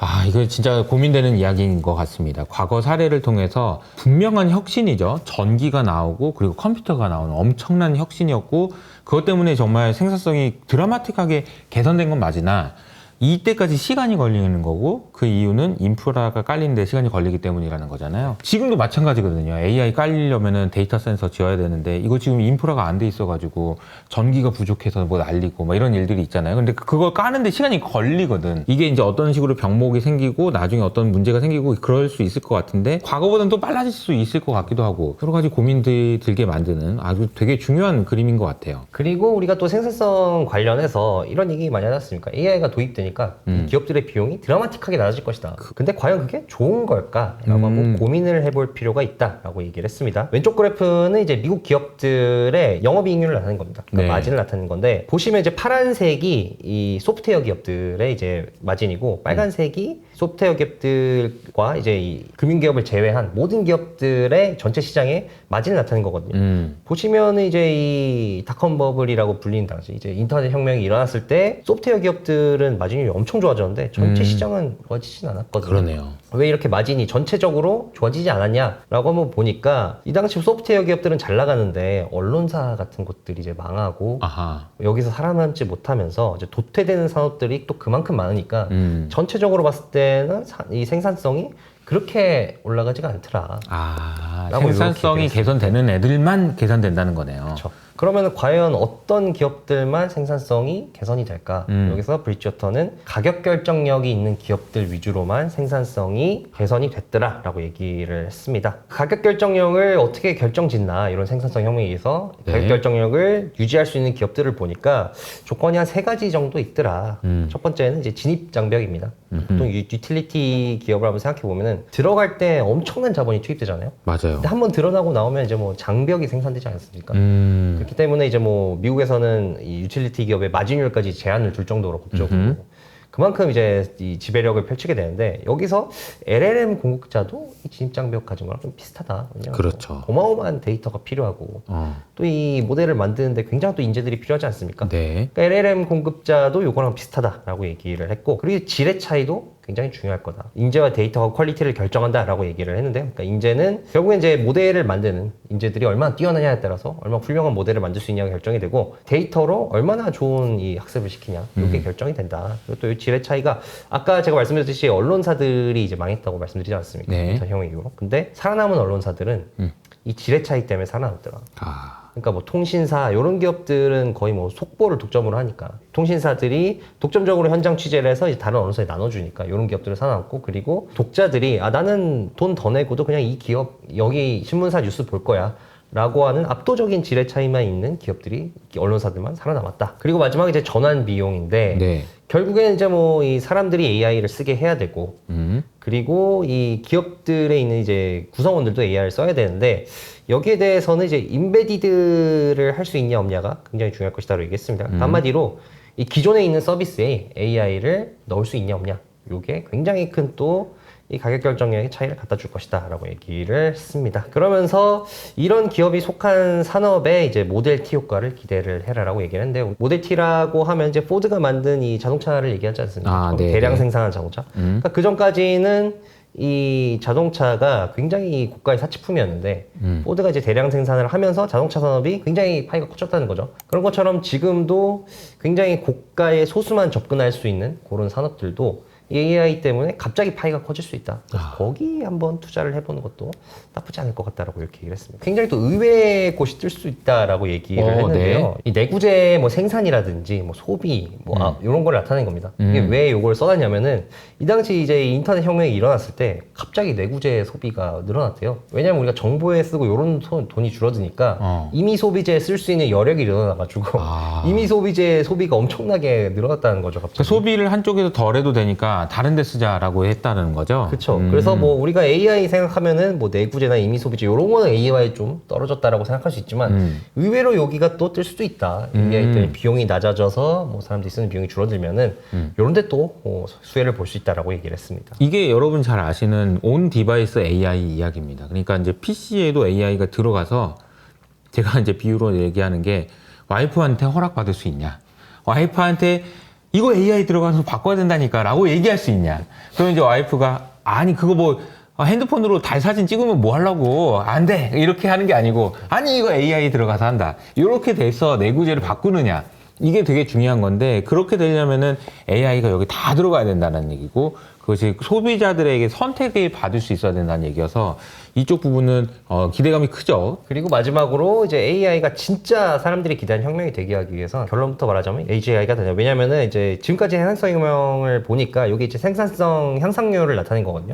아, 이거 진짜 고민되는 이야기인 것 같습니다. 과거 사례를 통해서 분명한 혁신이죠. 전기가 나오고 그리고 컴퓨터가 나오는 엄청난 혁신이었고 그것 때문에 정말 생산성이 드라마틱하게 개선된 건 맞으나 이때까지 시간이 걸리는 거고 그 이유는 인프라가 깔리는데 시간이 걸리기 때문이라는 거잖아요. 지금도 마찬가지거든요. AI 깔리려면은 데이터 센서 지어야 되는데 이거 지금 인프라가 안 돼 있어가지고 전기가 부족해서 뭐 날리고 막 이런 일들이 있잖아요. 근데 그걸 까는데 시간이 걸리거든. 이게 이제 어떤 식으로 병목이 생기고 나중에 어떤 문제가 생기고 그럴 수 있을 것 같은데 과거보다는 또 빨라질 수 있을 것 같기도 하고 여러 가지 고민들이 들게 만드는 아주 되게 중요한 그림인 것 같아요. 그리고 우리가 또 생산성 관련해서 이런 얘기 많이 하지 않습니까? AI가 도입되니까 이 기업들의 비용이 드라마틱하게 낮아질 것이다. 근데 과연 그게 좋은 걸까? 라고 한번 고민을 해볼 필요가 있다라고 얘기를 했습니다. 왼쪽 그래프는 이제 미국 기업들의 영업이익률을 나타내는 겁니다. 그러니까 네. 마진을 나타내는 건데 보시면 이제 파란색이 이 소프트웨어 기업들의 이제 마진이고 빨간색이 소프트웨어 기업들과 이제 이 금융기업을 제외한 모든 기업들의 전체 시장의 마진을 나타내는 거거든요. 보시면은 이제 이 닷컴 버블이라고 불리는 당시 이제 인터넷 혁명이 일어났을 때 소프트웨어 기업들은 마진율이 엄청 좋아졌는데 전체 시장은 좋아지진 않았거든요. 그러네요. 왜 이렇게 마진이 전체적으로 좋아지지 않았냐라고 한번 보니까 이 당시 소프트웨어 기업들은 잘 나가는데 언론사 같은 곳들이 이제 망하고 아하. 여기서 살아남지 못하면서 이제 도태되는 산업들이 또 그만큼 많으니까 전체적으로 봤을 때는 이 생산성이 그렇게 올라가지가 않더라. 아, 라고 생산성이 이렇게 개선되는 애들만 개선된다는 거네요. 그렇죠. 그러면 과연 어떤 기업들만 생산성이 개선이 될까? 여기서 브리지워터는 가격 결정력이 있는 기업들 위주로만 생산성이 개선이 됐더라라고 얘기를 했습니다. 가격 결정력을 어떻게 결정짓나 이런 생산성 혁명에 의해서 네. 가격 결정력을 유지할 수 있는 기업들을 보니까 조건이 한 3가지 정도 있더라. 첫 번째는 이제 진입 장벽입니다. 보통 유틸리티 기업을 한번 생각해 보면은 들어갈 때 엄청난 자본이 투입되잖아요. 맞아요. 근데 한번 드러나고 나오면 이제 뭐 장벽이 생산되지 않습니까? 그렇기 때문에 이제 뭐 미국에서는 이 유틸리티 기업의 마진율까지 제한을 둘 정도로 법적으로 그만큼 이제 이 지배력을 펼치게 되는데 여기서 LLM 공급자도 이 진입장벽 가진 거랑 좀 비슷하다. 왜냐면 그렇죠. 어마어마한 데이터가 필요하고 또 이 모델을 만드는데 굉장히 또 인재들이 필요하지 않습니까? 네. 그러니까 LLM 공급자도 요거랑 비슷하다라고 얘기를 했고 그리고 질의 차이도 굉장히 중요할 거다. 인재와 데이터가 퀄리티를 결정한다라고 얘기를 했는데 그러니까 인재는 결국엔 이제 모델을 만드는 인재들이 얼마나 뛰어나냐에 따라서 얼마나 훌륭한 모델을 만들 수 있냐가 결정이 되고 데이터로 얼마나 좋은 이 학습을 시키냐 이게 결정이 된다. 그리고 또 이 질의 차이가 아까 제가 말씀드렸듯이 언론사들이 이제 망했다고 말씀드리지 않았습니까? 네. 인터넷 혁명 이후로. 근데 살아남은 언론사들은 이 질의 차이 때문에 살아남더라. 아. 그러니까 뭐 통신사 이런 기업들은 거의 뭐 속보를 독점으로 하니까 통신사들이 독점적으로 현장 취재를 해서 이제 다른 언론사에 나눠주니까 이런 기업들을 살아남고 그리고 독자들이 나는 돈 더 내고도 그냥 이 기업 여기 신문사 뉴스 볼 거야 라고 하는 압도적인 질의 차이만 있는 기업들이 언론사들만 살아남았다. 그리고 마지막에 이제 전환 비용인데 네. 결국에는 이제 뭐 이 사람들이 AI를 쓰게 해야 되고 그리고 이 기업들에 있는 이제 구성원들도 AI를 써야 되는데 여기에 대해서는 이제 임베디드를 할 수 있냐 없냐가 굉장히 중요할 것이다라고 얘기했습니다. 한마디로 이 기존에 있는 서비스에 AI를 넣을 수 있냐 없냐 이게 굉장히 큰 또 이 가격 결정력의 차이를 갖다 줄 것이다 라고 얘기를 했습니다. 그러면서 이런 기업이 속한 산업에 이제 모델 T 효과를 기대를 해라라고 얘기를 했는데, 모델 T라고 하면 이제 포드가 만든 이 자동차를 얘기하지 않습니까? 네, 대량 네. 생산한 자동차. 그러니까 그 전까지는 이 자동차가 굉장히 고가의 사치품이었는데 포드가 이제 대량 생산을 하면서 자동차 산업이 굉장히 파이가 커졌다는 거죠. 그런 것처럼 지금도 굉장히 고가의 소수만 접근할 수 있는 그런 산업들도 이 AI 때문에 갑자기 파이가 커질 수 있다. 그래서 거기 한번 투자를 해보는 것도 나쁘지 않을 것 같다라고 이렇게 얘기를 했습니다. 굉장히 또 의외의 곳이 뜰 수 있다라고 얘기를 했는데요. 네. 이 내구재 뭐 생산이라든지 뭐 소비 뭐 이런 걸 나타낸 겁니다. 이게 왜 이걸 써놨냐면은 이 당시 이제 인터넷 혁명이 일어났을 때 갑자기 내구재 소비가 늘어났대요. 왜냐면 우리가 정보에 쓰고 이런 돈이 줄어드니까 임의 소비재에 쓸 수 있는 여력이 일어나가지고 임의 소비재 소비가 엄청나게 늘어났다는 거죠. 갑자기. 그러니까 소비를 한쪽에서 덜 해도 되니까 다른 데 쓰자라고 했다는 거죠. 그렇죠. 그래서 뭐 우리가 AI 생각하면은 뭐 내구재나 임의 소비재 이런 거는 AI에 좀 떨어졌다라고 생각할 수 있지만 의외로 여기가 또 뜰 수도 있다. AI 때문에 비용이 낮아져서 뭐 사람들이 쓰는 비용이 줄어들면은 이런 데 또 수혜를 볼 수 있다라고 얘기를 했습니다. 이게 여러분 잘 아시는 온 디바이스 AI 이야기입니다. 그러니까 이제 PC에도 AI가 들어가서 제가 이제 비유로 얘기하는 게 와이프한테 허락받을 수 있냐? 와이프한테 이거 AI 들어가서 바꿔야 된다니까 라고 얘기할 수 있냐? 그럼 이제 와이프가 아니 그거 뭐 핸드폰으로 달 사진 찍으면 뭐 하려고 안 돼 이렇게 하는 게 아니고 아니 이거 AI 들어가서 한다 이렇게 돼서 내구재를 바꾸느냐 이게 되게 중요한 건데 그렇게 되려면은 AI가 여기 다 들어가야 된다는 얘기고 그것이 소비자들에게 선택을 받을 수 있어야 된다는 얘기여서 이쪽 부분은 기대감이 크죠. 그리고 마지막으로 이제 AI가 진짜 사람들이 기대하는 혁명이 되게 하기 위해서 결론부터 말하자면 AGI가 되냐. 왜냐면은 이제 지금까지 생산성 혁명을 보니까 여기 이제 생산성 향상률을 나타낸 거거든요.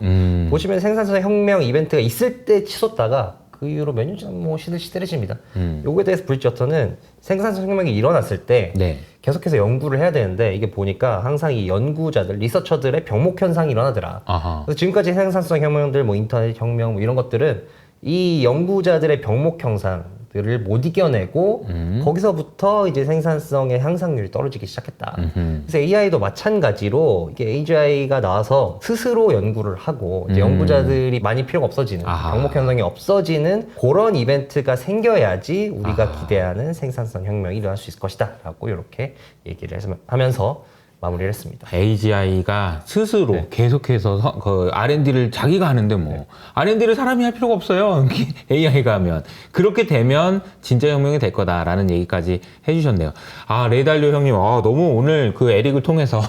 보시면 생산성 혁명 이벤트가 있을 때 치솟다가 그 이후로 몇 년 지나면 뭐 시들해집니다. 요거에 대해서 브리지어터는 생산성 혁명이 일어났을 때 네. 계속해서 연구를 해야 되는데 이게 보니까 항상 이 연구자들, 리서처들의 병목 현상이 일어나더라. 아하. 그래서 지금까지 생산성 혁명들, 뭐 인터넷 혁명 뭐 이런 것들은 이 연구자들의 병목 현상들을 못 이겨내고 거기서부터 이제 생산성의 향상률이 떨어지기 시작했다. 그래서 AI도 마찬가지로 이게 AGI가 나와서 스스로 연구를 하고 이제 연구자들이 많이 필요가 없어지는 아하. 병목 현상이 없어지는 그런 이벤트가 생겨야지 우리가 기대하는 생산성 혁명이 일어날 수 있을 것이다라고 이렇게 얘기를 하면서 마무리를 했습니다. AGI가 스스로 네. 계속해서 그 R&D를 자기가 하는데 뭐 R&D를 사람이 할 필요가 없어요. AI가 하면 그렇게 되면 진짜 혁명이 될 거다라는 얘기까지 해주셨네요. 아 레이달료 형님, 너무 오늘 그 에릭을 통해서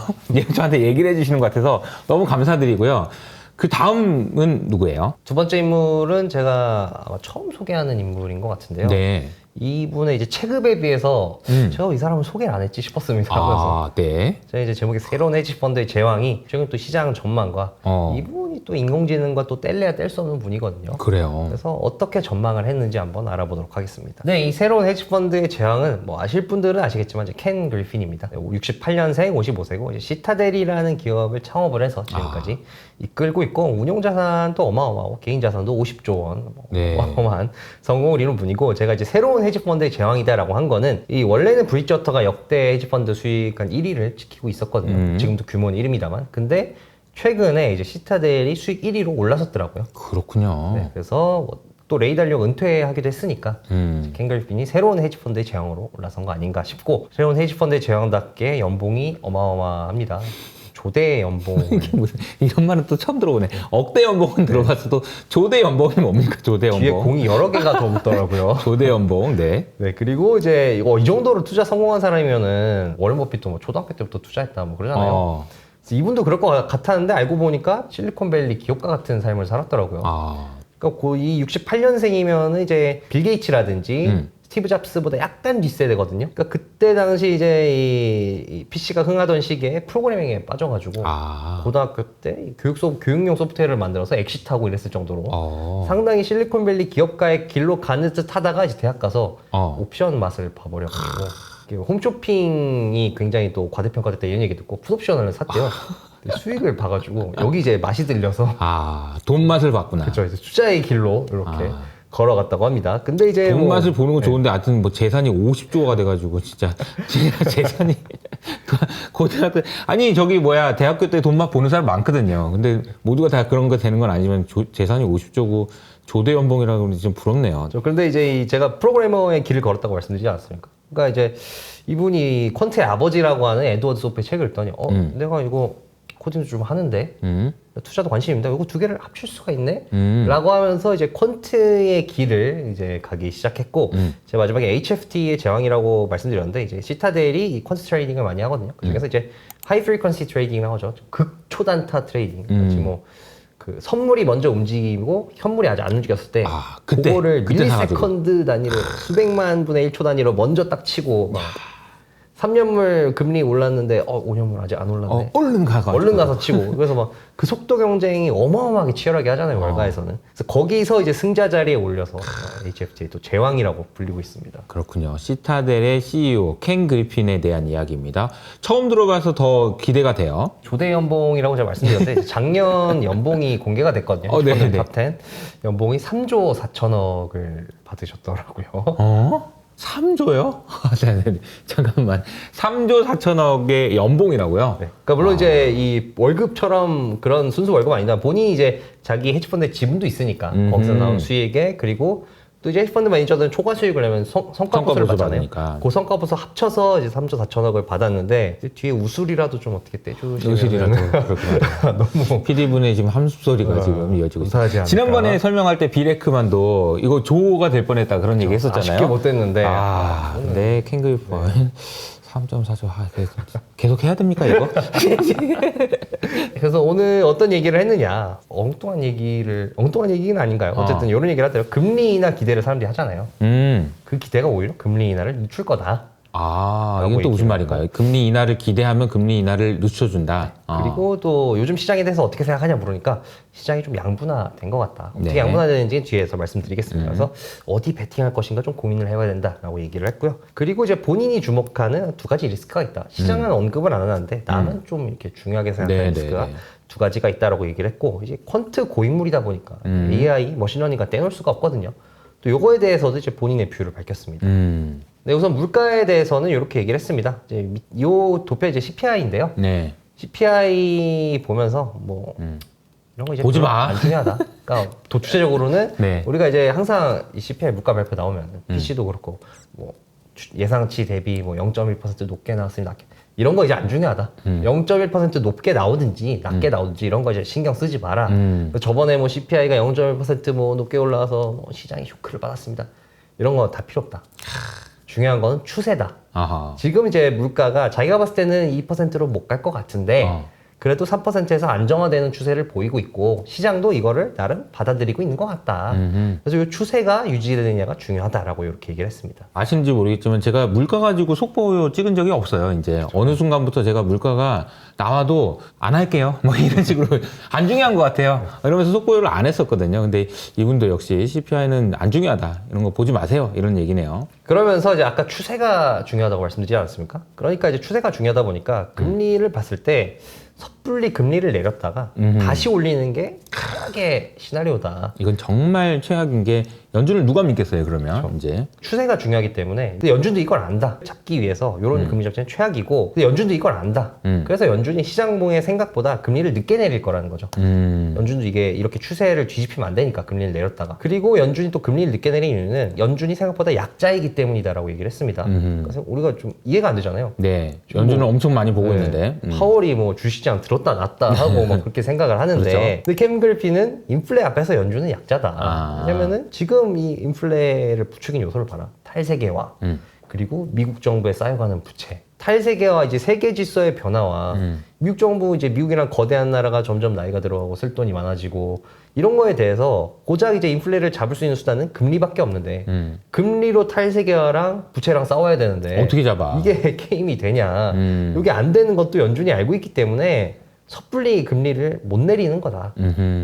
저한테 얘기를 해주시는 것 같아서 너무 감사드리고요. 그 다음은 누구예요? 두 번째 인물은 제가 아마 처음 소개하는 인물인 것 같은데요. 네. 이분의 이제 체급에 비해서 제가 이 사람을 소개를 안 했지 싶었습니다. 그래서 네. 제가 이제 제목이 새로운 헤지펀드의 제왕이 최근 또 시장 전망과 이분이 또 인공지능과 또 뗄래야 뗄 수 없는 분이거든요. 그래요. 그래서 어떻게 전망을 했는지 한번 알아보도록 하겠습니다. 네, 이 새로운 헤지펀드의 제왕은 뭐 아실 분들은 아시겠지만 이제 켄 그리핀입니다. 68년생, 55세고 이제 시타델이라는 기업을 창업을 해서 지금까지 이끌고 있고 운용 자산도 어마어마하고 개인 자산도 50조 원, 네. 어마어마한 성공을 이룬 분이고 제가 이제 새로운 헤지펀드의 제왕이다라고 한 거는 이 원래는 브리지어터가 역대 헤지펀드 수익 한 1위를 지키고 있었거든요. 지금도 규모는 1위입니다만. 근데 최근에 이제 시타델이 수익 1위로 올라섰더라고요. 그렇군요. 네, 그래서 또 레이달리오가 은퇴하기도 했으니까 켄 그리핀이 새로운 헤지펀드의 제왕으로 올라선 거 아닌가 싶고 새로운 헤지펀드의 제왕답게 연봉이 어마어마합니다. 조대 연봉. 이게 무슨 이런 말은 또 처음 들어보네. 억대 연봉은 들어봤어도 조대 연봉이 뭡니까? 조대 연봉. 뒤에 공이 여러 개가 더 붙더라고요. 조대 연봉. 네. 네, 그리고 이제 이 정도로 투자 성공한 사람이면은 워런 버핏도 뭐 초등학교 때부터 투자했다 뭐 그러잖아요. 그래서 이분도 그럴 것 같았는데 알고 보니까 실리콘밸리 기업가 같은 삶을 살았더라고요. 그러니까 이 68년생이면은 이제 빌 게이츠라든지 스티브 잡스보다 약간 뒷세대거든요. 그러니까 그때 당시 이제 이 PC가 흥하던 시기에 프로그래밍에 빠져가지고 고등학교 때 교육용 소프트웨어를 만들어서 엑시트하고 이랬을 정도로 상당히 실리콘밸리 기업가의 길로 가는 듯 하다가 이제 대학 가서 옵션 맛을 봐버려가지고 홈쇼핑이 굉장히 또 과대평가됐다 이런 얘기 듣고 풋옵션을 샀대요. 수익을 봐가지고 여기 이제 맛이 들려서 돈 맛을 봤구나. 그렇죠. 이제 투자의 길로 이렇게 걸어갔다고 합니다. 근데 이제 돈 맛을 보는 건 좋은데 하여튼 뭐 재산이 50조가 돼가지고 진짜 재산이 고등학교 아니 저기 뭐야 대학교 때 돈 막 버는 사람 많거든요. 근데 모두가 다 그런 거 되는 건 아니지만 재산이 50조고 조대 연봉이라고 그러니 좀 부럽네요. 그런데 이제 제가 프로그래머의 길을 걸었다고 말씀드리지 않았습니까? 그러니까 이제 이분이 퀀트의 아버지라고 하는 에드워드 소프의 책을 읽더니 내가 이거 코딩도 좀 하는데 투자도 관심입니다. 이거 두 개를 합칠 수가 있네? 라고 하면서 이제 퀀트의 길을 이제 가기 시작했고 제가 마지막에 HFT의 제왕이라고 말씀드렸는데 이제 시타델이 이 퀀트 트레이딩을 많이 하거든요. 그중에서 이제 하이 프리퀀시 트레이딩이라고 하죠. 극초단타 트레이딩. 같이 뭐 그 선물이 먼저 움직이고 현물이 아직 안 움직였을 때 그거를 밀리세컨드 단위로 수백만 분의 1초 단위로 먼저 딱 치고 막 3년물 금리 올랐는데 5년물 아직 안 올랐네. 얼른 가서 치고 그래서 막 그 속도 경쟁이 어마어마하게 치열하게 하잖아요 월가에서는. 그래서 거기서 이제 승자 자리에 올려서 HFT의 또 제왕이라고 불리고 있습니다. 그렇군요. 시타델의 CEO 켄 그리핀에 대한 이야기입니다. 처음 들어봐서 더 기대가 돼요. 조대 연봉이라고 제가 말씀드렸는데 작년 연봉이 공개가 됐거든요. 탑10 연봉이 3조 4천억을 받으셨더라고요. 3조요? 네네. 잠깐만. 3조 4천억의 연봉이라고요? 네. 그러니까 물론 이제 이 월급처럼 그런 순수 월급 아니다. 본인이 이제 자기 헤지펀드에 지분도 있으니까 거기서 나온 수익에 그리고 또 이제 헤지펀드 매니저들은 초과 수익을 내면 성과보수를 받잖아요. 받으니까. 그 성과보수 합쳐서 이제 3조 4천억을 받았는데 뒤에 우술이라도 좀 어떻게 떼주시면 우술이라도 그렇구나. 너무 PD분의 지금 함소리가 지금 이어지고 있어요. 지난번에 설명할 때 비레크만도 이거 조가 될 뻔했다 그런 얘기 했었잖아요. 쉽게 못 됐는데. 근데 캥그리핀 3.4조 계속 해야 됩니까 이거? 그래서 오늘 어떤 얘기를 했느냐, 엉뚱한 얘기는 아닌가요? 어쨌든 이런 얘기를 하더라고요. 금리 인하 기대를 사람들이 하잖아요. 그 기대가 오히려 금리 인하를 늦출 거다. 이건 또 무슨 말인가요? 금리 인하를 기대하면 금리 인하를 늦춰준다. 그리고 또 요즘 시장에 대해서 어떻게 생각하냐 물으니까 시장이 좀 양분화된 것 같다. 어떻게 양분화되는지 뒤에서 말씀드리겠습니다. 그래서 어디 베팅할 것인가 좀 고민을 해봐야 된다라고 얘기를 했고요. 그리고 이제 본인이 주목하는 두 가지 리스크가 있다. 시장은 언급을 안 하는데 나는 좀 이렇게 중요하게 생각하는 리스크가 두 가지가 있다라고 얘기를 했고 이제 퀀트 고인물이다 보니까 AI, 머신러닝과 떼놓을 수가 없거든요. 또 요거에 대해서도 이제 본인의 뷰를 밝혔습니다. 네, 우선 물가에 대해서는 이렇게 얘기를 했습니다. 이제 요 도표 이제 CPI인데요. CPI 보면서 뭐 이런 거 이제 보지 마. 안 중요하다. 그러니까 도추적으로는 우리가 이제 항상 이 CPI 물가 발표 나오면 PC도 그렇고 뭐 예상치 대비 뭐 0.1% 높게 나왔으니 낮게 이런 거 이제 안 중요하다. 0.1% 높게 나오든지 낮게 나오든지 이런 거 이제 신경 쓰지 마라. 저번에 뭐 CPI가 0.1%뭐 높게 올라와서 뭐 시장이 쇼크를 받았습니다. 이런 거 다 필요 없다. 중요한 건 추세다. 지금 이제 물가가 자기가 봤을 때는 2%로 못 갈 것 같은데 그래도 3%에서 안정화되는 추세를 보이고 있고 시장도 이거를 나름 받아들이고 있는 것 같다. 그래서 이 추세가 유지되느냐가 중요하다라고 이렇게 얘기를 했습니다. 아시는지 모르겠지만 제가 물가 가지고 속보 찍은 적이 없어요. 이제 어느 순간부터 제가 물가가 나와도 안 할게요. 뭐 이런 식으로 안 중요한 것 같아요. 이러면서 속보를 안 했었거든요. 근데 이분도 역시 CPI는 안 중요하다. 이런 거 보지 마세요. 이런 얘기네요. 그러면서 이제 아까 추세가 중요하다고 말씀드리지 않았습니까? 그러니까 이제 추세가 중요하다 보니까 금리를 봤을 때 섣불리 금리를 내렸다가 다시 올리는 게 최악의 시나리오다. 이건 정말 최악인 게 연준을 누가 믿겠어요, 그러면? 그렇죠. 이제 추세가 중요하기 때문에. 근데 연준도 이걸 안다. 잡기 위해서 이런 금리 정책은 최악이고 근데 연준도 이걸 안다. 그래서 연준이 시장봉의 생각보다 금리를 늦게 내릴 거라는 거죠. 연준도 이게 이렇게 추세를 뒤집히면 안 되니까 금리를 내렸다가. 그리고 연준이 또 금리를 늦게 내린 이유는 연준이 생각보다 약자이기 때문이다라고 얘기를 했습니다. 그래서 우리가 좀 이해가 안 되잖아요. 네, 연준은 엄청 많이 보고 있는데 파월이 뭐 주식시장 들었다 놨다 하고 막 그렇게 생각을 하는데 그렇죠. 근데 캠 그리핀은 인플레 앞에서 연준은 약자다. 왜냐면은 지금 이 인플레를 부추긴 요소를 봐라. 탈세계화 그리고 미국 정부에 쌓여가는 부채. 탈세계와 이제 세계 질서의 변화와 미국 정부 이제 미국이란 거대한 나라가 점점 나이가 들어가고 쓸 돈이 많아지고 이런 거에 대해서 고작 이제 인플레를 잡을 수 있는 수단은 금리밖에 없는데 금리로 탈세계화랑 부채랑 싸워야 되는데 어떻게 잡아? 이게 게임이 되냐? 이게 안 되는 것도 연준이 알고 있기 때문에 섣불리 금리를 못 내리는 거다.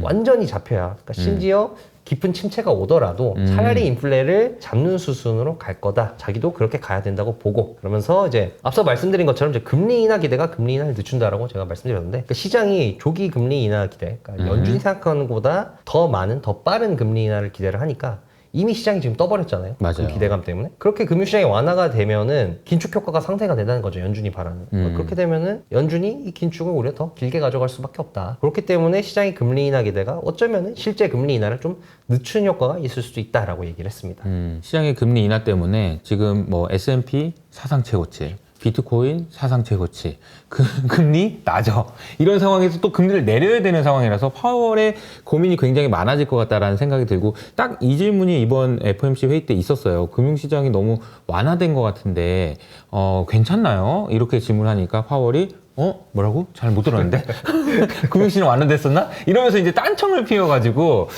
완전히 잡혀야. 그러니까 심지어 깊은 침체가 오더라도 차라리 인플레를 잡는 수순으로 갈 거다. 자기도 그렇게 가야 된다고 보고 그러면서 이제 앞서 말씀드린 것처럼 이제 금리 인하 기대가 금리 인하를 늦춘다라고 제가 말씀드렸는데 그러니까 시장이 조기 금리 인하 기대, 그러니까 연준이 생각하는 것보다 더 많은 더 빠른 금리 인하를 기대를 하니까 이미 시장이 지금 떠버렸잖아요. 맞아요. 그 기대감 때문에. 그렇게 금융시장이 완화가 되면은 긴축 효과가 상쇄가 된다는 거죠. 연준이 바라는. 그렇게 되면은 연준이 이 긴축을 오히려 더 길게 가져갈 수밖에 없다. 그렇기 때문에 시장의 금리 인하 기대가 어쩌면은 실제 금리 인하를 좀 늦춘 효과가 있을 수도 있다라고 얘기를 했습니다. 시장의 금리 인하 때문에 지금 뭐 S&P 사상 최고치, 비트코인 사상 최고치, 금리 낮아. 이런 상황에서 또 금리를 내려야 되는 상황이라서 파월의 고민이 굉장히 많아질 것 같다라는 생각이 들고 딱 이 질문이 이번 FOMC 회의 때 있었어요. 금융시장이 너무 완화된 것 같은데 괜찮나요? 이렇게 질문하니까 파월이 뭐라고? 잘 못 들었는데? 금융시장 완화됐었나? 이러면서 이제 딴청을 피워가지고,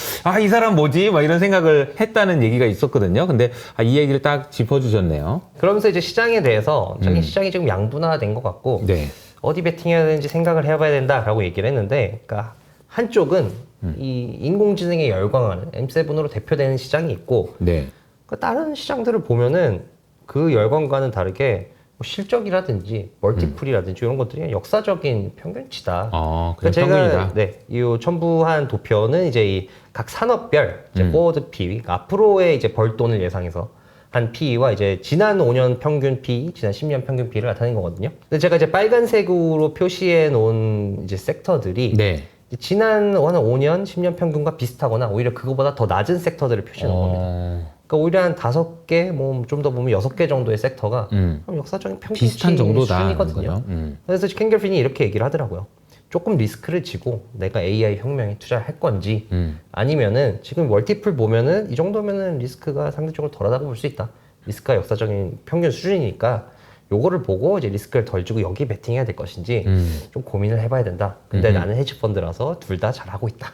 이 사람 뭐지? 막 이런 생각을 했다는 얘기가 있었거든요. 근데, 이 얘기를 딱 짚어주셨네요. 그러면서 이제 시장에 대해서 자기 시장이 지금 양분화된 것 같고, 네. 어디 베팅해야 되는지 생각을 해봐야 된다라고 얘기를 했는데, 그러니까 한쪽은 이 인공지능에 열광하는 M7으로 대표되는 시장이 있고, 네. 그러니까 다른 시장들을 보면은 그 열광과는 다르게 뭐 실적이라든지 멀티플이라든지 이런 것들이 역사적인 평균치다. 그냥 평균이다. 이 첨부한 도표는 이제 이 각 산업별 이제 포워드 PE, 그러니까 앞으로의 이제 벌돈을 예상해서 한 PE와 이제 지난 5년 평균 PE, 지난 10년 평균 PE를 나타낸 거거든요. 근데 제가 이제 빨간색으로 표시해 놓은 이제 섹터들이 네. 지난 한 5년, 10년 평균과 비슷하거나 오히려 그거보다 더 낮은 섹터들을 표시해 놓은 겁니다. 그러니까 오히려 한 5개, 뭐 좀 더 보면 6개 정도의 섹터가 그럼 역사적인 평균치 비슷한 정도다. 수준이거든요. 그래서 켄 걸핀이 이렇게 얘기를 하더라고요. 조금 리스크를 지고 내가 AI 혁명에 투자를 할 건지 아니면은 지금 멀티플 보면은 이 정도면은 리스크가 상대적으로 덜하다고 볼 수 있다. 리스크가 역사적인 평균 수준이니까 요거를 보고 이제 리스크를 덜 주고 여기 베팅해야 될 것인지 좀 고민을 해봐야 된다. 근데 나는 헤지펀드라서 둘 다 잘하고 있다.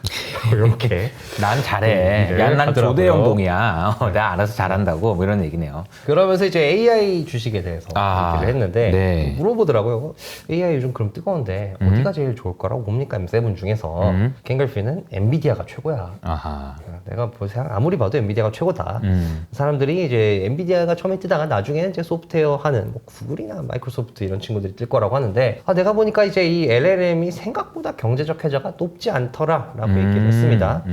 이렇게 난 잘해. 야, 난 조대 연봉이야. 내가 알아서 잘한다고. 뭐 이런 얘기네요. 그러면서 이제 AI 주식에 대해서 얘기를 했는데 네. 물어보더라고요. AI 요즘 그럼 뜨거운데 어디가 제일 좋을 거라고 봅니까? M7 중에서 켄 걸핀은 엔비디아가 최고야. 아하. 내가 아무리 봐도 엔비디아가 최고다. 사람들이 이제 엔비디아가 처음에 뜨다가 나중에는 이제 소프트웨어 하는 뭐 구글이나 마이크로소프트 이런 친구들이 뜰 거라고 하는데 내가 보니까 이제 이 LLM이 생각보다 경제적 혜자가 높지 않더라라고 얘기를 했습니다.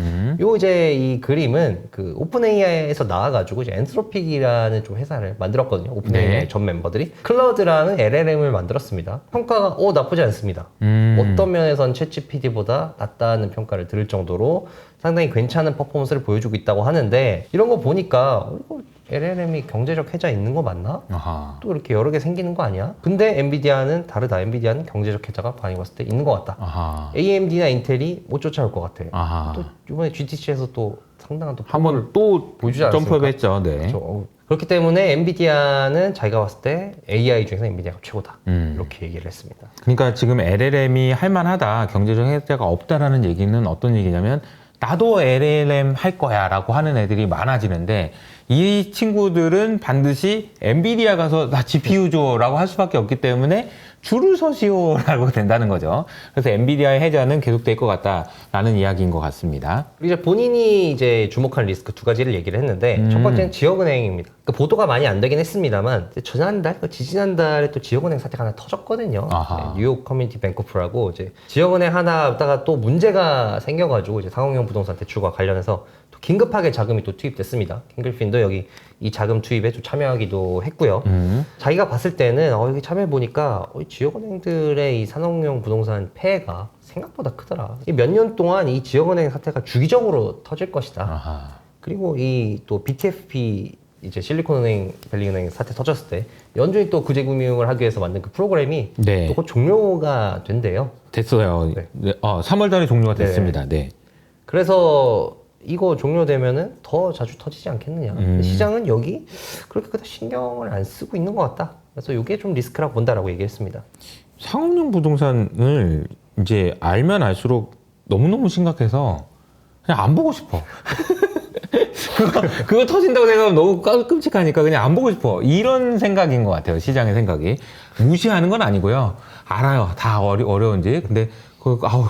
요 이제 이 그림은 그 오픈 AI에서 나와가지고 이제 엔트로픽이라는 좀 회사를 만들었거든요. 오픈 AI 전 멤버들이 클라우드라는 LLM을 만들었습니다. 평가가 나쁘지 않습니다. 어떤 면에선 챗GPT보다 낫다는 평가를 들을 정도로 상당히 괜찮은 퍼포먼스를 보여주고 있다고 하는데 이런 거 보니까 이거 LLM이 경제적 혜자 있는 거 맞나? 아하. 또 이렇게 여러 개 생기는 거 아니야? 근데 엔비디아는 다르다. 엔비디아는 경제적 혜자가 많이 봤을 때 있는 것 같다. 아하. AMD나 인텔이 못 쫓아올 것 같아. 아하. 또 이번에 GTC에서 또 상당한 또 한번 또 보여주지 않았습니까? 점프했죠. 네. 그렇죠. 그렇기 때문에 엔비디아는 자기가 봤을 때 AI 중에서 엔비디아가 최고다. 이렇게 얘기를 했습니다. 그러니까 지금 LLM이 할만하다, 경제적 혜자가 없다라는 얘기는 어떤 얘기냐면 나도 LLM 할 거야 라고 하는 애들이 많아지는데 이 친구들은 반드시 엔비디아 가서 나 GPU 줘 라고 할 수밖에 없기 때문에 줄을 서시오 라고 된다는 거죠. 그래서 엔비디아의 혜자는 계속될 것 같다라는 이야기인 것 같습니다. 이제 본인이 이제 주목한 리스크 두 가지를 얘기를 했는데 첫 번째는 지역은행입니다. 그러니까 보도가 많이 안 되긴 했습니다만 지난달, 지지난달에 또 지역은행 사태가 하나 터졌거든요. 네, 뉴욕 커뮤니티 뱅커프라고 이제 지역은행 하나다가 또 문제가 생겨가지고 이제 상업용 부동산 대출과 관련해서 또 긴급하게 자금이 또 투입됐습니다. 켄 걸핀도 여기 이 자금 투입에 좀 참여하기도 했고요. 자기가 봤을 때는 여기 참여해 보니까 지역은행들의 이 산업용 부동산 폐해가 생각보다 크더라. 몇 년 동안 이 지역은행 사태가 주기적으로 터질 것이다. 아하. 그리고 이 또 BTFP 이제 실리콘은행, 밸리은행 사태 터졌을 때 연준이 또 구제금융을 하기 위해서 만든 그 프로그램이 네. 또 곧 종료가 된대요. 됐어요. 네. 네. 3월 달에 종료가 네. 됐습니다. 네. 그래서 이거 종료되면은 더 자주 터지지 않겠느냐. 시장은 여기 그렇게 그다 신경을 안 쓰고 있는 것 같다. 그래서 이게 좀 리스크라고 본다라고 얘기했습니다. 상업용 부동산을 이제 알면 알수록 너무너무 심각해서 그냥 안 보고 싶어. 그거 터진다고 생각하면 너무 끔찍하니까 그냥 안 보고 싶어. 이런 생각인 것 같아요. 시장의 생각이. 무시하는 건 아니고요. 알아요. 다 어려운지. 근데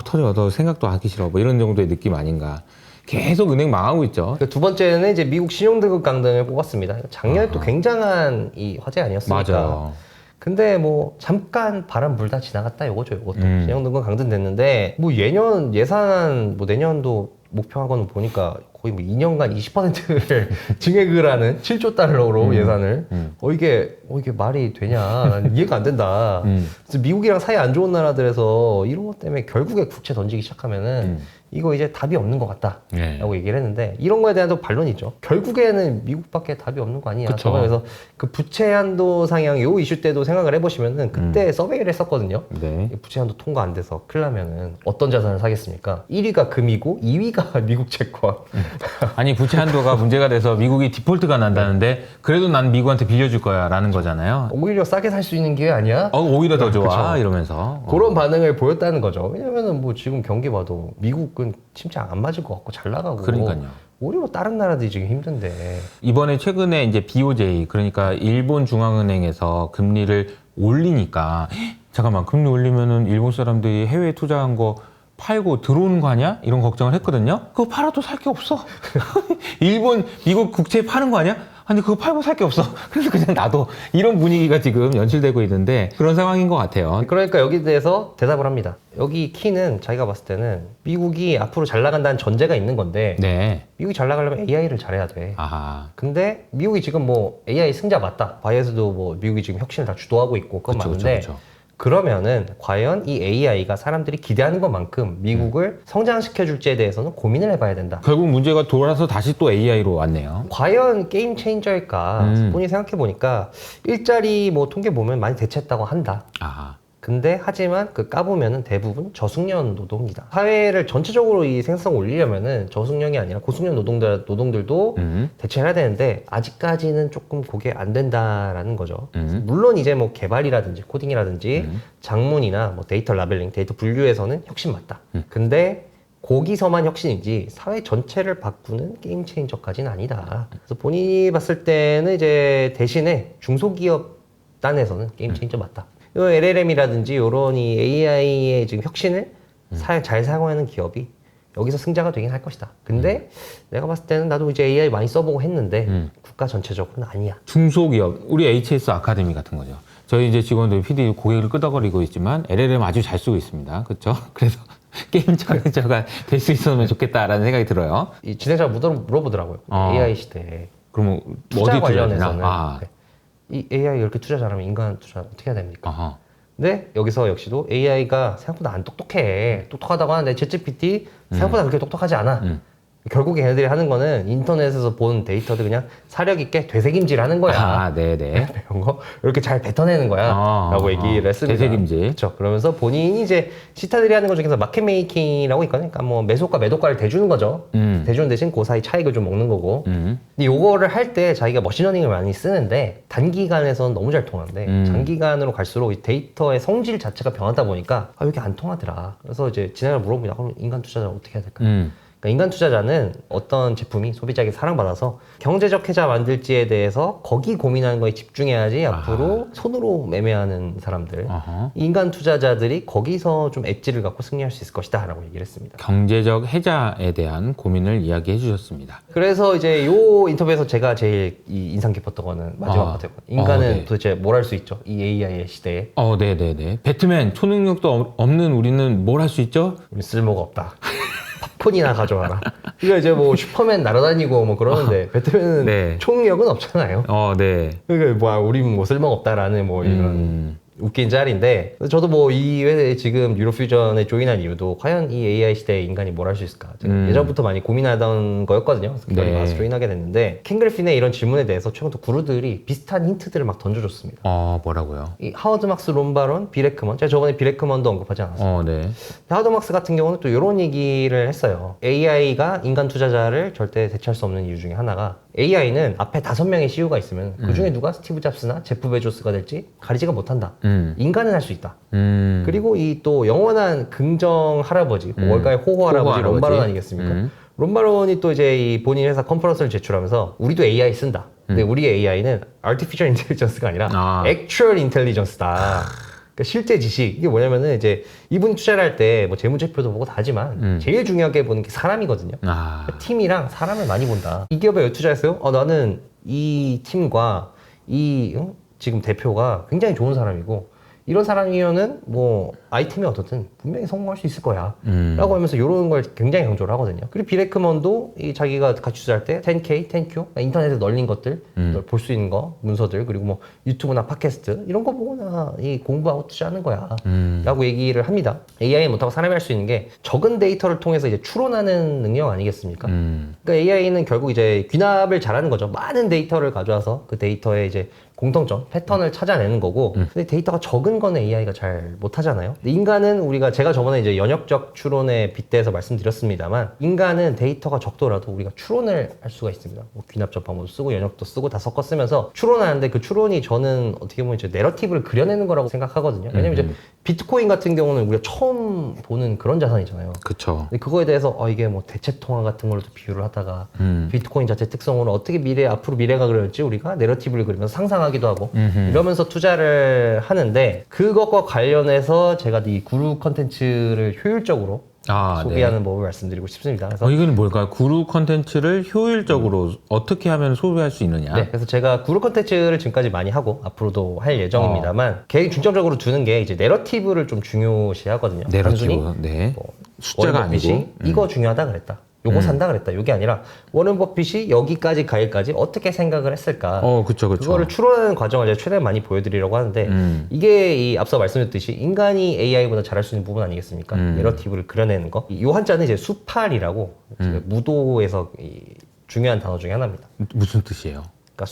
터져. 너 생각도 하기 싫어. 뭐 이런 정도의 느낌 아닌가. 계속 은행 망하고 있죠. 두 번째는 이제 미국 신용등급 강등을 뽑았습니다. 작년에 또 굉장한 이 화제 아니었습니까? 맞아요. 근데 뭐 잠깐 바람 불다 지나갔다 요거죠. 신용등급 강등됐는데 뭐 예년 예산 뭐 내년도 목표하고는 보니까 거의 뭐 2년간 20%를 증액을 하는 7조 달러로 예산을 이게 말이 되냐 난 이해가 안 된다. 그래서 미국이랑 사이 안 좋은 나라들에서 이런 것 때문에 결국에 국채 던지기 시작하면은 이거 이제 답이 없는 것 같다라고 얘기를 했는데 이런 거에 대한 또 반론이죠. 결국에는 미국밖에 답이 없는 거 아니야. 그쵸. 그래서 그 부채 한도 상향 요 이슈 때도 생각을 해보시면은 그때 서베이를 했었거든요. 네. 부채 한도 통과 안 돼서 큰일 나면은 어떤 자산을 사겠습니까? 1위가 금이고 2위가 미국 채권. 아니 부채 한도가 문제가 돼서 미국이 디폴트가 난다는데 그래도 난 미국한테 빌려줄 거야라는 거잖아요. 오히려 싸게 살 수 있는 기회 아니야? 오히려 더 좋아 그쵸. 이러면서. 그런 반응을 보였다는 거죠. 왜냐면은 뭐 지금 경기 봐도 미국은 침체 안 맞을 것 같고 잘 나가고. 그러니까요. 오히려 다른 나라들이 지금 힘든데. 이번에 최근에 이제 BOJ 그러니까 일본 중앙은행에서 금리를 올리니까 잠깐만 금리 올리면은 일본 사람들이 해외에 투자한 거 팔고 들어오는 거 아니야? 이런 걱정을 했거든요. 그거 팔아도 살 게 없어. 일본, 미국 국채 파는 거 아니야? 아니 그거 팔고 살 게 없어. 그래서 그냥 놔둬. 이런 분위기가 지금 연출되고 있는데 그런 상황인 것 같아요. 그러니까 여기에 대해서 대답을 합니다. 여기 키는 자기가 봤을 때는 미국이 앞으로 잘 나간다는 전제가 있는 건데 네. 미국이 잘 나가려면 AI를 잘해야 돼. 아하. 근데 미국이 지금 뭐 AI 승자 맞다. 바이에서도 뭐 미국이 지금 혁신을 다 주도하고 있고 그건 그쵸, 맞는데 그쵸, 그쵸. 그러면은 과연 이 AI가 사람들이 기대하는 것만큼 미국을 성장시켜줄지에 대해서는 고민을 해봐야 된다. 결국 문제가 돌아서 다시 또 AI로 왔네요. 과연 게임 체인저일까? 본인이 생각해보니까 일자리 뭐 통계 보면 많이 대체했다고 한다. 아하. 근데 하지만 그 까보면은 대부분 저숙련 노동이다. 사회를 전체적으로 이 생산성 올리려면은 저숙련이 아니라 고숙련 노동들도 대체해야 되는데 아직까지는 조금 그게 안 된다라는 거죠. 물론 이제 뭐 개발이라든지 코딩이라든지 장문이나 뭐 데이터 라벨링, 데이터 분류에서는 혁신 맞다. 근데 거기서만 혁신이지 사회 전체를 바꾸는 게임 체인저까지는 아니다. 그래서 본인이 봤을 때는 이제 대신에 중소기업 단에서는 게임 체인저 맞다. 이 LLM이라든지 이런 이 AI의 지금 혁신을 잘 사용하는 기업이 여기서 승자가 되긴 할 것이다. 근데 내가 봤을 때는 나도 이제 AI 많이 써보고 했는데 국가 전체적으로는 아니야. 중소기업, 우리 HS 아카데미 같은 거죠. 저희 이제 직원들 PD 고개를 끄덕거리고 있지만 LLM 아주 잘 쓰고 있습니다. 그렇죠? 그래서 게임 체인저가 될 수 있었으면 좋겠다라는 생각이 들어요. 이 진행자가 물어보더라고요. AI 시대에 그러면 투자 어디 투자되나? 관련해서는 이 AI 이렇게 투자 잘하면 인간 투자 어떻게 해야 됩니까? 아하. 근데 여기서 역시도 AI가 생각보다 안 똑똑해. 똑똑하다고 하는데 챗GPT 생각보다 그렇게 똑똑하지 않아. 결국에 얘네들이 하는 거는 인터넷에서 본 데이터들 그냥 사력 있게 되새김질 하는 거야. 아, 네네. 이런 거 이렇게 잘 뱉어내는 거야. 라고 얘기를 했습니다. 되새김질. 그렇죠. 그러면서 본인이 이제 시타들이 하는 것 중에서 마켓 메이킹이라고 있거든요. 그러니까 뭐 매수가 매도가를 대주는 거죠. 대주는 대신 그 사이 차익을 좀 먹는 거고. 근데 요거를 할 때 자기가 머신러닝을 많이 쓰는데 단기간에서는 너무 잘 통하는데 장기간으로 갈수록 이 데이터의 성질 자체가 변하다 보니까 이게 안 통하더라. 그래서 이제 진행을 물어봅니다. 그럼 인간 투자자 어떻게 해야 될까? 그러니까 인간 투자자는 어떤 제품이 소비자에게 사랑받아서 경제적 계좌 만들지에 대해서 거기 고민하는 거에 집중해야지 앞으로 손으로 매매하는 사람들 인간 투자자들이 거기서 좀 엣지를 갖고 승리할 수 있을 것이다 라고 얘기를 했습니다. 경제적 해자에 대한 고민을 이야기해 주셨습니다. 그래서 이제 요 인터뷰에서 제가 제일 인상 깊었던 거는 마지막 파트였거든요. 인간은 네. 도대체 뭘 할 수 있죠? 이 AI의 시대에 네네네. 배트맨 초능력도 없는 우리는 뭘 할 수 있죠? 우리 쓸모가 없다. 팝콘이나 가져와라. 이거 이제 뭐 슈퍼맨 날아다니고 뭐 그러는데 배트맨은 네. 총력은 없잖아요. 네. 그러니까 뭐야 우린 뭐 쓸모가 없다라는 뭐 이런 웃긴 짤인데 저도 뭐 이 회사에 지금 뉴로퓨전에 조인한 이유도 과연 이 AI 시대에 인간이 뭘 할 수 있을까 제가 예전부터 많이 고민하던 거였거든요. 그래서 기다리 네. 와서 조인하게 됐는데 켄 그리핀의 이런 질문에 대해서 최근 또 구루들이 비슷한 힌트들을 막 던져줬습니다. 뭐라고요? 이 하워드 막스 론바론 비레크먼 제가 저번에 비레크먼도 언급하지 않았어요. 네. 하워드 막스 같은 경우는 또 이런 얘기를 했어요. AI가 인간 투자자를 절대 대체할 수 없는 이유 중에 하나가 AI는 앞에 5명의 CEO가 있으면 그 중에 누가 스티브 잡스나 제프 베조스가 될지 가리지가 못한다. 인간은 할 수 있다. 그리고 이 또 영원한 긍정 할아버지, 월가의 호호 할아버지 론바론 아니겠습니까? 론바론이 또 이제 이 본인 회사 컨퍼런스를 제출하면서 우리도 AI 쓴다. 근데 우리의 AI는 Artificial Intelligence가 아니라 Actual Intelligence다. 그러니까 실제 지식 이게 뭐냐면은 이제 이분 투자를 할 때 뭐 재무제표도 보고 다 하지만 제일 중요하게 보는 게 사람이거든요. 그러니까 팀이랑 사람을 많이 본다. 이 기업에 왜 투자했어요? 나는 이 팀과 이 지금 대표가 굉장히 좋은 사람이고 이런 사람이면은 뭐 아이템이 어떻든 분명히 성공할 수 있을 거야 라고 하면서 이런 걸 굉장히 강조를 하거든요. 그리고 빌 에이크먼도 이 자기가 같이 투자할 때 10K, 10Q 인터넷에 널린 것들 볼 수 있는 거 문서들 그리고 뭐 유튜브나 팟캐스트 이런 거 보거나 이 공부하고 투자하는 거야 라고 얘기를 합니다. AI는 못하고 사람이 할 수 있는 게 적은 데이터를 통해서 이제 추론하는 능력 아니겠습니까? 그러니까 AI는 결국 이제 귀납을 잘하는 거죠. 많은 데이터를 가져와서 그 데이터에 이제 공통점, 패턴을 찾아내는 거고 근데 데이터가 적은 거는 AI가 잘 못하잖아요. 근데 인간은 제가 저번에 이제 연역적 추론에 빗대서 말씀드렸습니다만 인간은 데이터가 적더라도 우리가 추론을 할 수가 있습니다. 뭐 귀납적 방법도 쓰고 연역도 쓰고 다 섞어 쓰면서 추론하는데 그 추론이 저는 어떻게 보면 이제 내러티브를 그려내는 거라고 생각하거든요. 왜냐면 이제 비트코인 같은 경우는 우리가 처음 보는 그런 자산이잖아요. 그쵸. 근데 그거에 대해서 이게 뭐 대체 통화 같은 걸로도 비유를 하다가 비트코인 자체 특성으로 어떻게 앞으로 미래가 그럴지 우리가 내러티브를 그리면서 상상하기도 하고 이러면서 투자를 하는데 그것과 관련해서 제가 이 구루 컨텐츠를 효율적으로 소비하는 법을 말씀드리고 싶습니다. 그래서 이건 뭘까요? 구루 컨텐츠를 효율적으로 어떻게 하면 소비할 수 있느냐? 네, 그래서 제가 구루 컨텐츠를 지금까지 많이 하고 앞으로도 할 예정입니다만 개인 중점적으로 두는 게 이제 내러티브를 좀 중요시하거든요. 내러티브, 네. 뭐 숫자가 워런 버핏이 아니고 이거 중요하다 그랬다. 요거 산다 그랬다. 요게 아니라 워런 버핏이 여기까지 가 일까지 어떻게 생각을 했을까? 그쵸. 그거를 추론하는 과정을 제가 최대한 많이 보여드리려고 하는데 이게 이 앞서 말씀드렸듯이 인간이 AI보다 잘할 수 있는 부분 아니겠습니까? 내러티브를 그려내는 거. 이 한자는 이제 수팔이라고 무도에서 중요한 단어 중에 하나입니다. 무슨 뜻이에요? 그러니까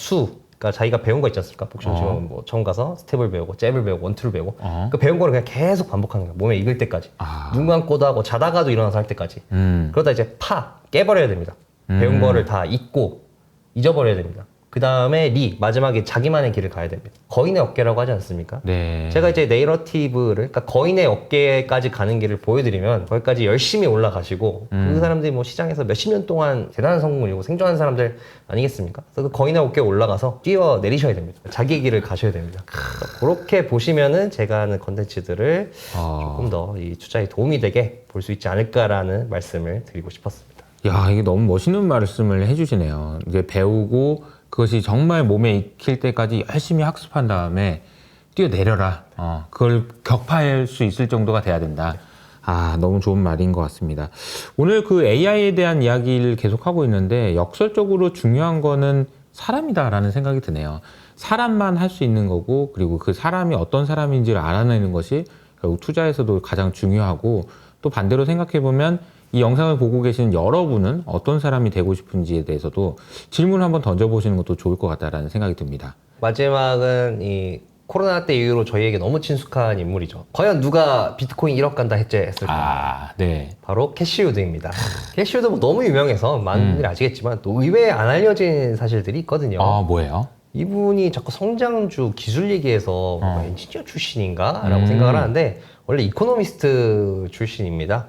그러니까 자기가 배운 거 있지 않습니까? 복싱 지금 뭐 처음 가서 스텝을 배우고 잽을 배우고 원투를 배우고 그 배운 거를 그냥 계속 반복하는 거야. 몸에 익을 때까지. 눈 감고도 하고 자다가도 일어나서 할 때까지. 그러다 이제 깨버려야 됩니다. 배운 거를 다 잊고 잊어버려야 됩니다. 그 다음에 마지막에 자기만의 길을 가야 됩니다. 거인의 어깨라고 하지 않습니까? 네. 제가 이제 내러티브를, 그러니까 거인의 어깨까지 가는 길을 보여드리면 거기까지 열심히 올라가시고 그 사람들이 뭐 시장에서 몇십 년 동안 대단한 성공을 이루고 생존한 사람들 아니겠습니까? 그래서 그 거인의 어깨에 올라가서 뛰어내리셔야 됩니다. 자기의 길을 가셔야 됩니다. 그렇게 보시면은 제가 하는 컨텐츠들을 조금 더 이 투자에 도움이 되게 볼 수 있지 않을까라는 말씀을 드리고 싶었습니다. 야, 이게 너무 멋있는 말씀을 해주시네요. 이제 배우고 그것이 정말 몸에 익힐 때까지 열심히 학습한 다음에 뛰어내려라. 그걸 격파할 수 있을 정도가 돼야 된다. 너무 좋은 말인 것 같습니다. 오늘 그 AI에 대한 이야기를 계속하고 있는데 역설적으로 중요한 거는 사람이다라는 생각이 드네요. 사람만 할 수 있는 거고 그리고 그 사람이 어떤 사람인지를 알아내는 것이 결국 투자에서도 가장 중요하고 또 반대로 생각해보면 이 영상을 보고 계시는 여러분은 어떤 사람이 되고 싶은지에 대해서도 질문을 한번 던져보시는 것도 좋을 것 같다라는 생각이 듭니다. 마지막은 이 코로나 때 이후로 저희에게 너무 친숙한 인물이죠. 과연 누가 비트코인 1억 간다 했을까? 네. 바로 캐시우드입니다. 캐시우드 뭐 너무 유명해서 많은 분들이 아시겠지만 또 의외에 안 알려진 사실들이 있거든요. 뭐예요? 이분이 자꾸 성장주 기술 얘기해서 엔지니어 출신인가? 라고 생각을 하는데 원래 이코노미스트 출신입니다.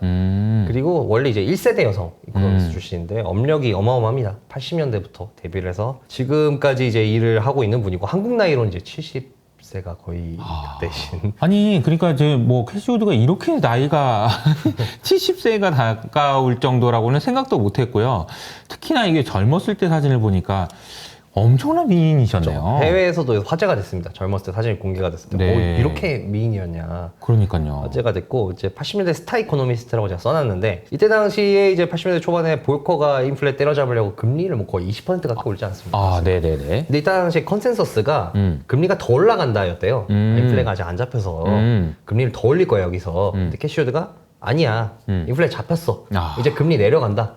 그리고 원래 이제 1세대 여성 이코노미스트 출신인데 업력이 어마어마합니다. 80년대부터 데뷔를 해서 지금까지 이제 일을 하고 있는 분이고 한국 나이로는 이제 70세가 거의 되신. 아니, 그러니까 이제 뭐 캐시우드가 이렇게 나이가 70세가 가까울 정도라고는 생각도 못 했고요. 특히나 이게 젊었을 때 사진을 보니까 엄청난 미인이셨네요. 해외에서도 화제가 됐습니다. 젊었을 때 사진이 공개가 됐을 때 네. 이렇게 미인이었냐. 그러니까요. 화제가 됐고 이제 80년대 스타 이코노미스트라고 제가 써놨는데 이때 당시에 이제 80년대 초반에 볼커가 인플레 때려잡으려고 금리를 뭐 거의 20% 가까이 올지 않습니까? 네네네. 근데 이때 당시에 컨센서스가 금리가 더 올라간다였대요. 인플레가 아직 안 잡혀서 금리를 더 올릴 거야 여기서. 근데 캐시우드가 아니야. 인플레 잡혔어. 이제 금리 내려간다.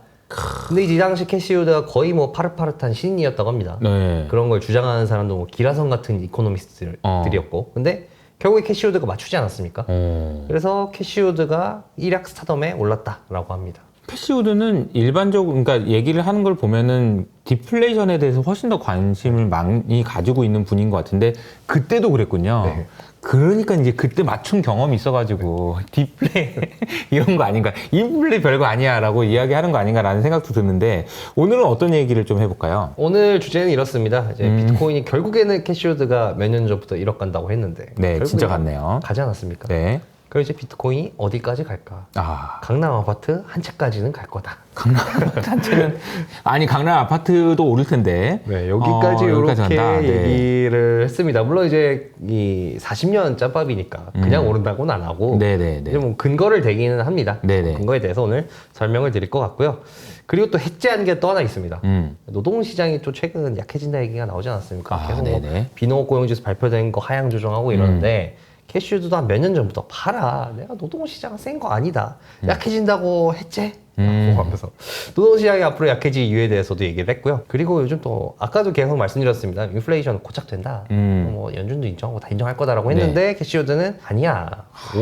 근데 이 당시 캐시우드가 거의 뭐 파릇파릇한 신인이었다고 합니다. 네. 그런 걸 주장하는 사람도 뭐 기라성 같은 이코노미스트들이었고 근데 결국에 캐시우드가 맞추지 않았습니까? 그래서 캐시우드가 일약 스타덤에 올랐다라고 합니다. 캐시우드는 일반적으로 그러니까 얘기를 하는 걸 보면은 디플레이션에 대해서 훨씬 더 관심을 많이 가지고 있는 분인 것 같은데 그때도 그랬군요. 네. 그러니까 이제 그때 맞춘 경험이 있어가지고 디플레이 이런 거 아닌가, 인플레 별거 아니야라고 이야기하는 거 아닌가라는 생각도 드는데 오늘은 어떤 얘기를 좀 해볼까요? 오늘 주제는 이렇습니다. 이제 비트코인이 결국에는 캐시우드가 몇 년 전부터 1억 간다고 했는데 네, 진짜 같네요. 가지 않았습니까? 네. 그럼 이제 비트코인이 어디까지 갈까? 아, 강남 아파트 한 채까지는 갈 거다. 강남 단체는 아니 강남 아파트도 오를 텐데. 네, 여기까지 여기까지 이렇게 간다. 네. 얘기를 했습니다. 물론 이제 이 40년 짬밥이니까 그냥 오른다고는 안 하고 네네네. 이제 뭐 근거를 대기는 합니다. 네네. 근거에 대해서 오늘 설명을 드릴 것 같고요. 그리고 또 해제한 게 또 하나 있습니다. 노동시장이 또 최근 약해진다 얘기가 나오지 않았습니까? 아, 계속 뭐 네네. 비농업 고용지수 발표된 거 하향 조정하고 이러는데 캐시우드도 한 몇 년 전부터 팔아. 내가 노동시장 센 거 아니다. 약해진다고 해제? 라고 하면서 노동시장이 앞으로 약해질 이유에 대해서도 얘기를 했고요. 그리고 요즘 또 아까도 계속 말씀드렸습니다. 인플레이션 고착된다. 뭐 연준도 인정하고 다 인정할 거다라고 했는데 캐시우드는 아니야.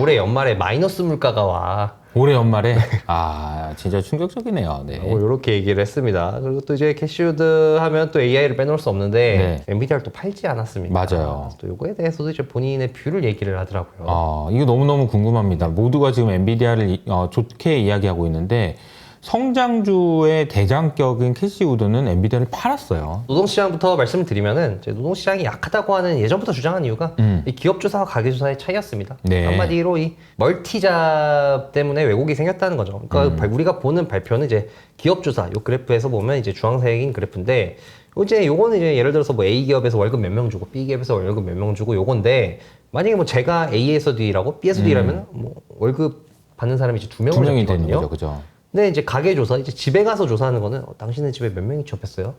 올해 연말에 마이너스 물가가 와. 올해 연말에 아 진짜 충격적이네요. 네. 이렇게 얘기를 했습니다. 그리고 또 이제 캐시우드 하면 또 AI를 빼놓을 수 없는데 엔비디아를 또 팔지 않았습니까? 맞아요. 또 요거에 대해서도 이제 본인의 뷰를 얘기를 하더라고요. 이거 너무너무 궁금합니다. 모두가 지금 엔비디아를 좋게 이야기하고 있는데 성장주의 대장격인 캐시우드는 엔비디아를 팔았어요. 노동시장부터 말씀을 드리면은 이제 노동시장이 약하다고 하는 예전부터 주장한 이유가 이 기업주사와 가계주사의 차이였습니다. 네. 한마디로 이 멀티잡 때문에 왜곡이 생겼다는 거죠. 그러니까 우리가 보는 발표는 이제 기업주사 요 그래프에서 보면 이제 주황색인 그래프인데 이제 요거는 이제 예를 들어서 뭐 A 기업에서 월급 몇 명 주고 B 기업에서 월급 몇 명 주고 요건데 만약에 뭐 제가 A에서 D라고 B에서 D라면 뭐 월급 받는 사람이 이제 두 두 명이 명을 되는 잡히거든요. 거죠, 그죠? 근데 이제 가게 조사, 이제 집에 가서 조사하는 거는 당신의 집에 몇 명이 취업했어요?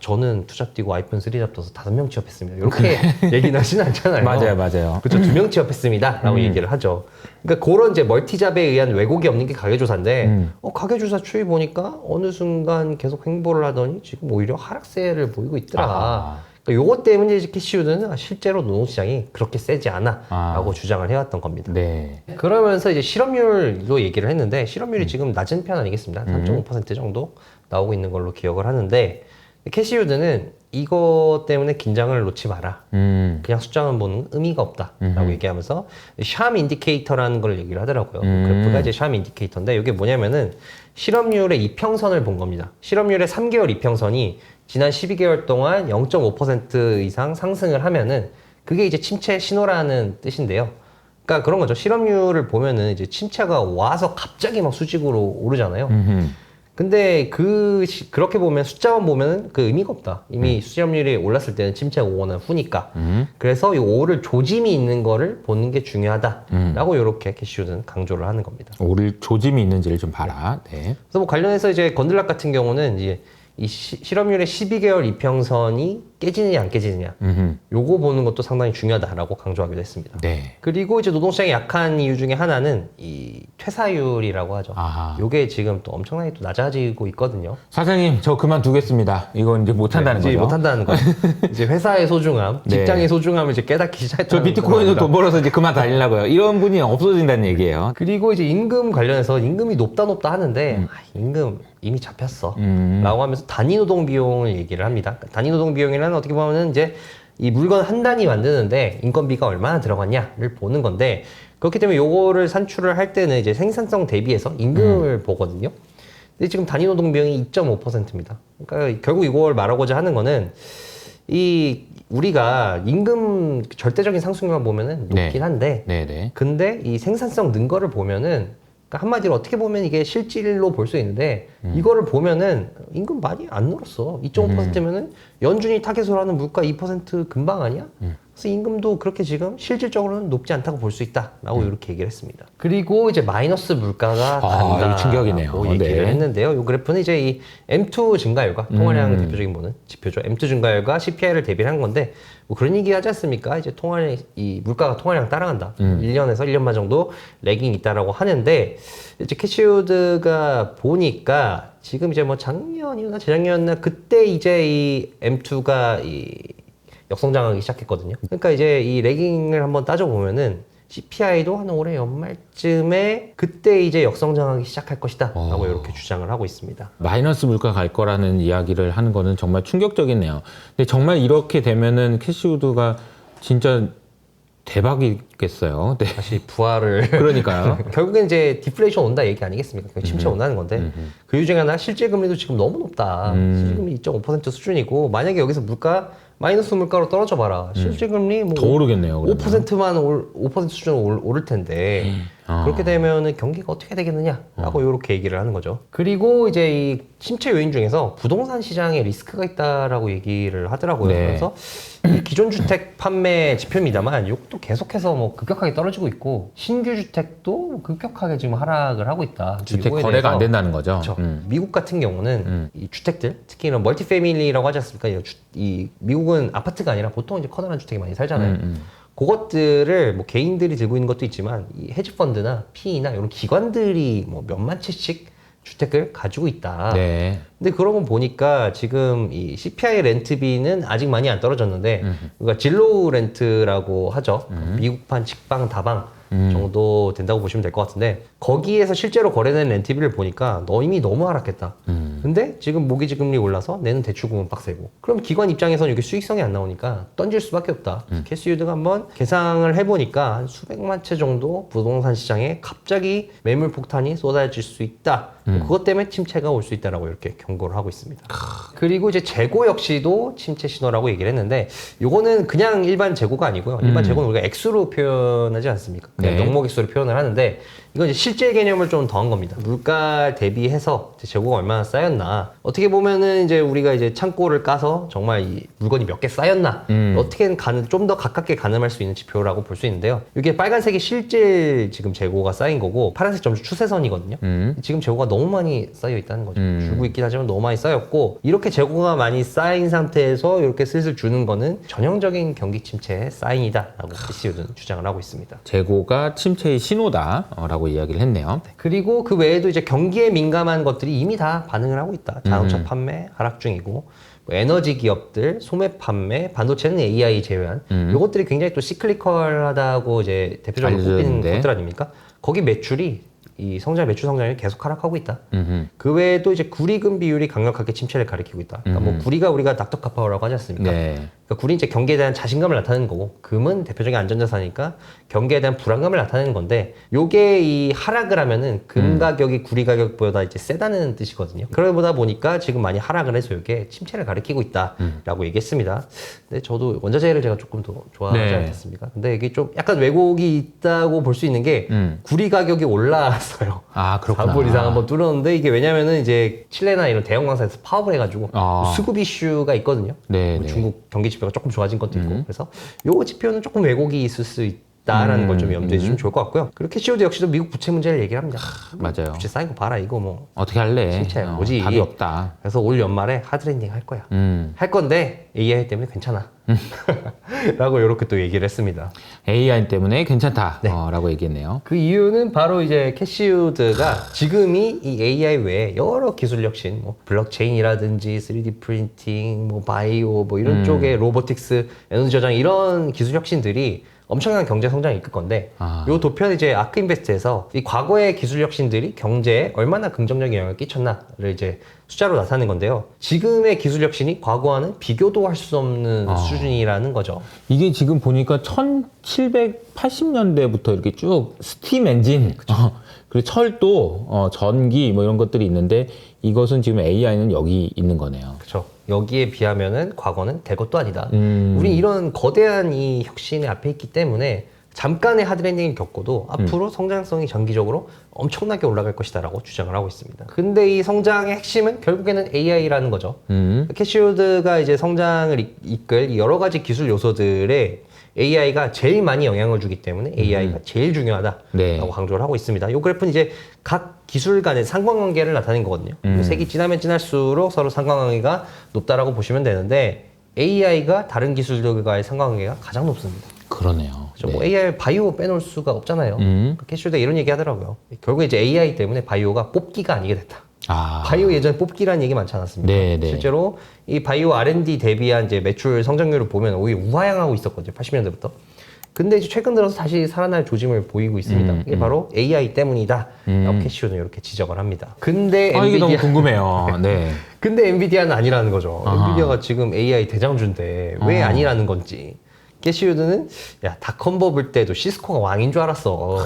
저는 투잡 뛰고 아이폰 3 잡혀서 5명 취업했습니다. 이렇게 얘기는 하진 않잖아요. 맞아요. 그렇죠. 2명 취업했습니다. 라고 얘기를 하죠. 그러니까 그런 이제 멀티잡에 의한 왜곡이 없는 게 가계조사인데, 가계조사 추이 보니까 어느 순간 계속 횡보를 하더니 지금 오히려 하락세를 보이고 있더라. 그러니까 요것 때문에 이제 캐시우드는 실제로 노동시장이 그렇게 세지 않아 라고 주장을 해왔던 겁니다. 네. 그러면서 이제 실업률도 얘기를 했는데 실업률이 지금 낮은 편 아니겠습니다. 3.5% 정도 나오고 있는 걸로 기억을 하는데 캐시우드는 이거 때문에 긴장을 놓지 마라. 그냥 숫자만 보는 의미가 없다 라고 얘기하면서 샴 인디케이터라는 걸 얘기를 하더라고요. 그래프가 이제 샴 인디케이터인데 이게 뭐냐면은 실업률의 이평선을 본 겁니다. 실업률의 3개월 이평선이 지난 12개월 동안 0.5% 이상 상승을 하면은 그게 이제 침체 신호라는 뜻인데요. 그러니까 그런 거죠. 실업률을 보면은 이제 침체가 와서 갑자기 막 수직으로 오르잖아요. 근데 그렇게 보면 숫자만 보면 그 의미가 없다. 이미 실업률이 올랐을 때는 침체가 오거나 후니까. 그래서 이 오를 조짐이 있는 거를 보는 게 중요하다라고 이렇게 캐시우드는 강조를 하는 겁니다. 오를 조짐이 있는지를 좀 봐라. 네. 그래서 뭐 관련해서 이제 건들락 같은 경우는 이제 이 실업률의 12개월 이평선이 깨지느냐 안 깨지느냐 요거 보는 것도 상당히 중요하다라고 강조하기도 했습니다. 네. 그리고 이제 노동시장이 약한 이유 중에 하나는 이 퇴사율이라고 하죠. 요게 지금 또 엄청나게 또 낮아지고 있거든요. 사장님 저 그만두겠습니다. 이건 이제 못한다는 이제 거죠. 못한다는 거죠. 이제 회사의 소중함, 네. 직장의 소중함을 이제 깨닫기 시작했다는 저 비트코인으로 돈 벌어서 이제 그만 다니려고요. 이런 분이 없어진다는 얘기예요. 그리고 이제 임금 관련해서 임금이 높다 하는데 임금 이미 잡혔어 라고 하면서 단위 노동 비용을 얘기를 합니다. 단위 노동 비용이라는 어떻게 보면 이제 이 물건 한 단위 만드는데 인건비가 얼마나 들어갔냐를 보는 건데 그렇기 때문에 요거를 산출을 할 때는 이제 생산성 대비해서 임금을 보거든요. 근데 지금 단위 노동 비용이 2.5%입니다. 그러니까 결국 이걸 말하고자 하는 거는 이 우리가 임금 절대적인 상승률만 보면은 높긴 한데 근데 이 생산성 는 거를 보면은 그러니까 한마디로 어떻게 보면 이게 실질로 볼 수 있는데 이거를 보면은 임금 많이 안 늘었어. 2.5%면은 연준이 타겟으로 하는 물가 2% 금방 아니야? 그래서 임금도 그렇게 지금 실질적으로는 높지 않다고 볼 수 있다라고 이렇게 얘기를 했습니다. 그리고 이제 마이너스 물가가 간다. 충격이네요. 얘기를 했는데요. 이 그래프는 이제 이 M2 증가율과 통화량 대표적인 뭐는 지표죠. M2 증가율과 CPI를 대비를 한 건데 뭐 그런 얘기 하지 않습니까? 이제 이 물가가 통화량 따라간다. 1년에서 1년 반 정도 래깅 있다라고 하는데 이제 캐시우드가 보니까 지금 이제 뭐 작년이나 재작년이나 그때 이제 이 M2가 이 역성장하기 시작했거든요. 그러니까 이제 이 래깅을 한번 따져보면은 CPI도 한 올해 연말쯤에 그때 이제 역성장하기 시작할 것이다 라고 이렇게 주장을 하고 있습니다. 마이너스 물가 갈 거라는 이야기를 하는 거는 정말 충격적이네요. 근데 정말 이렇게 되면은 캐시우드가 진짜 대박이겠어요. 네. 다시 부활을 그러니까요. 결국엔 이제 디플레이션 온다 얘기 아니겠습니까? 침체 온다는 건데 그 이유 중에 하나 실질 금리도 지금 너무 높다. 실질 금리 2.5% 수준이고 만약에 여기서 물가만 마이너스 물가로 떨어져 봐라. 실질금리 뭐 더 오르겠네요. 그러면. 5%만 5% 수준으로 오를 텐데 그렇게 되면은 경기가 어떻게 되겠느냐라고 이렇게 얘기를 하는 거죠. 그리고 이제 이 침체 요인 중에서 부동산 시장에 리스크가 있다라고 얘기를 하더라고요. 네. 그래서 이 기존 주택 판매 지표입니다만 이것도 계속해서 뭐 급격하게 떨어지고 있고 신규 주택도 급격하게 지금 하락을 하고 있다. 주택 이거에 거래가 안 대해서 된다는 거죠. 그렇죠. 미국 같은 경우는 이 주택들, 특히 이런 멀티 패밀리라고 하지 않습니까? 이 미국은 아파트가 아니라 보통 이제 커다란 주택이 많이 살잖아요. 그것들을 뭐 개인들이 들고 있는 것도 있지만 이 헤지 펀드나 PE나 이런 기관들이 뭐 몇만 채씩 주택을 가지고 있다. 네. 근데 그러고 보니까 지금 이 CPI 렌트비는 아직 많이 안 떨어졌는데, 그러니까 진로우 렌트라고 하죠. 미국판 직방 다방 정도 된다고 보시면 될 것 같은데, 거기에서 실제로 거래된 렌트비를 보니까 이미 너무 하락했다. 근데 지금 모기지 금리 올라서 내는 대출금은 빡세고, 그럼 기관 입장에서는 이게 수익성이 안 나오니까 던질 수밖에 없다. 캐시유드가 한번 계상을 해보니까 한 수백만 채 정도 부동산 시장에 갑자기 매물 폭탄이 쏟아질 수 있다. 그것 때문에 침체가 올 수 있다라고 이렇게 경고를 하고 있습니다. 그리고 이제 재고 역시도 침체 신호라고 얘기를 했는데, 요거는 그냥 일반 재고가 아니고요. 일반 재고는 우리가 액수로 표현하지 않습니까? 그냥 네. 명목 액수로 표현을 하는데, 이건 이제 실제 개념을 좀 더한 겁니다. 물가 대비해서 이제 재고가 얼마나 쌓였나. 어떻게 보면은 이제 우리가 이제 창고를 까서 정말 이 물건이 몇 개 쌓였나. 어떻게든 좀 더 가깝게 가늠할 수 있는 지표라고 볼 수 있는데요. 이게 빨간색이 실제 지금 재고가 쌓인 거고, 파란색 점수 추세선이거든요. 지금 재고가 너무 많이 쌓여 있다는 거죠. 줄고 있긴 하지만 너무 많이 쌓였고, 이렇게 재고가 많이 쌓인 상태에서 이렇게 슬슬 주는 거는 전형적인 경기 침체의 사인이다라고 캐시유드는 주장을 하고 있습니다. 재고가 침체의 신호다라고 이야기를 했네요. 그리고 그 외에도 이제 경기에 민감한 것들이 이미 다 반응을 하고 있다. 자동차 판매 하락 중이고, 뭐 에너지 기업들, 소매 판매, 반도체는 AI 제외한 이것들이 굉장히 또 시클리컬하다고 이제 대표적으로 꼽히는 알려졌는데. 것들 아닙니까? 거기 매출이 이 매출 성장이 계속 하락하고 있다. 그 외에도 이제 구리금 비율이 강력하게 침체를 가리키고 있다. 그러니까 뭐 구리가 우리가 닥터카파오라고 하지 않습니까? 네. 그러니까 구리는 이제 경기에 대한 자신감을 나타내는 거고, 금은 대표적인 안전자산이니까 경기에 대한 불안감을 나타내는 건데, 요게 이 하락을 하면은 금 가격이 구리 가격보다 이제 세다는 뜻이거든요. 그러다 보니까 지금 많이 하락을 해서 이게 침체를 가리키고 있다라고 얘기했습니다. 근데 저도 원자재를 제가 조금 더 좋아하지 네. 않겠습니까? 근데 이게 좀 약간 왜곡이 있다고 볼 수 있는 게 구리 가격이 올라왔어요. 아, 그렇구나. 4불 이상 한번 뚫었는데, 이게 왜냐면은 이제 칠레나 이런 대형 광산에서 파업을 해가지고 수급 이슈가 있거든요. 네, 뭐 네. 중국 경기 지표가 조금 좋아진 것도 있고, 그래서 요 지표는 조금 왜곡이 있을 수 있다라는 걸 좀 염두에 두시면 좋을 것 같고요. 그리고 캐시오드 역시도 미국 부채 문제를 얘기를 합니다. 맞아요. 부채 쌓인 거 봐라, 이거 뭐. 어떻게 할래? 침체야, 뭐지? 답이 없다. 그래서 올 연말에 하드랜딩 할 거야. 할 건데 AI 때문에 괜찮아. 라고 이렇게 또 얘기를 했습니다. AI 때문에 괜찮다. 네. 라고 얘기했네요. 그 이유는 바로 이제 캐시우드가 지금이 이 AI 외에 여러 기술 혁신, 뭐 블록체인이라든지 3D 프린팅, 뭐 바이오, 뭐 이런 쪽에 로보틱스, 에너지 저장 이런 기술 혁신들이 엄청난 경제 성장을 이끌 건데, 요 도표는 이제 아크인베스트에서 이 과거의 기술 혁신들이 경제에 얼마나 긍정적인 영향을 끼쳤나를 이제 숫자로 나타낸 건데요. 지금의 기술 혁신이 과거와는 비교도 할 수 없는 수준이라는 거죠. 이게 지금 보니까 1780년대부터 이렇게 쭉 스팀 엔진, 그리고 철도, 전기 뭐 이런 것들이 있는데, 이것은 지금 AI는 여기 있는 거네요. 그렇죠. 여기에 비하면은 과거는 될 것도 아니다. 우리 이런 거대한 이 혁신의 앞에 있기 때문에 잠깐의 하드랜딩을 겪고도 앞으로 성장성이 장기적으로 엄청나게 올라갈 것이다라고 주장을 하고 있습니다. 근데 이 성장의 핵심은 결국에는 AI라는 거죠. 캐시우드가 이제 성장을 이끌 여러 가지 기술 요소들에 AI가 제일 많이 영향을 주기 때문에 AI가 제일 중요하다라고 네. 강조를 하고 있습니다. 이 그래프는 이제 각 기술 간의 상관관계를 나타낸 거거든요. 색이 진하면 진할수록 서로 상관관계가 높다라고 보시면 되는데, AI가 다른 기술들과의 상관관계가 가장 높습니다. 그러네요. 그렇죠? 뭐 AI 바이오 빼놓을 수가 없잖아요. 캐시우드가 이런 얘기 하더라고요. 결국 이제 AI 때문에 바이오가 뽑기가 아니게 됐다. 바이오 예전에 뽑기라는 얘기 많지 않았습니까? 네, 네. 실제로 이 바이오 R&D 대비한 이제 매출 성장률을 보면 오히려 우하향하고 있었거든요. 80년대부터. 근데 이제 최근 들어서 다시 살아날 조짐을 보이고 있습니다. 이게 바로 AI 때문이다. 라고 캐시우드는 이렇게 지적을 합니다. 근데 이게 너무 엔비디아 궁금해요. 네. 근데 엔비디아는 아니라는 거죠. 아하. 엔비디아가 지금 AI 대장주인데 왜 아니라는 건지. 캐시우드는 야, 닷컴 버블 때도 시스코가 왕인 줄 알았어.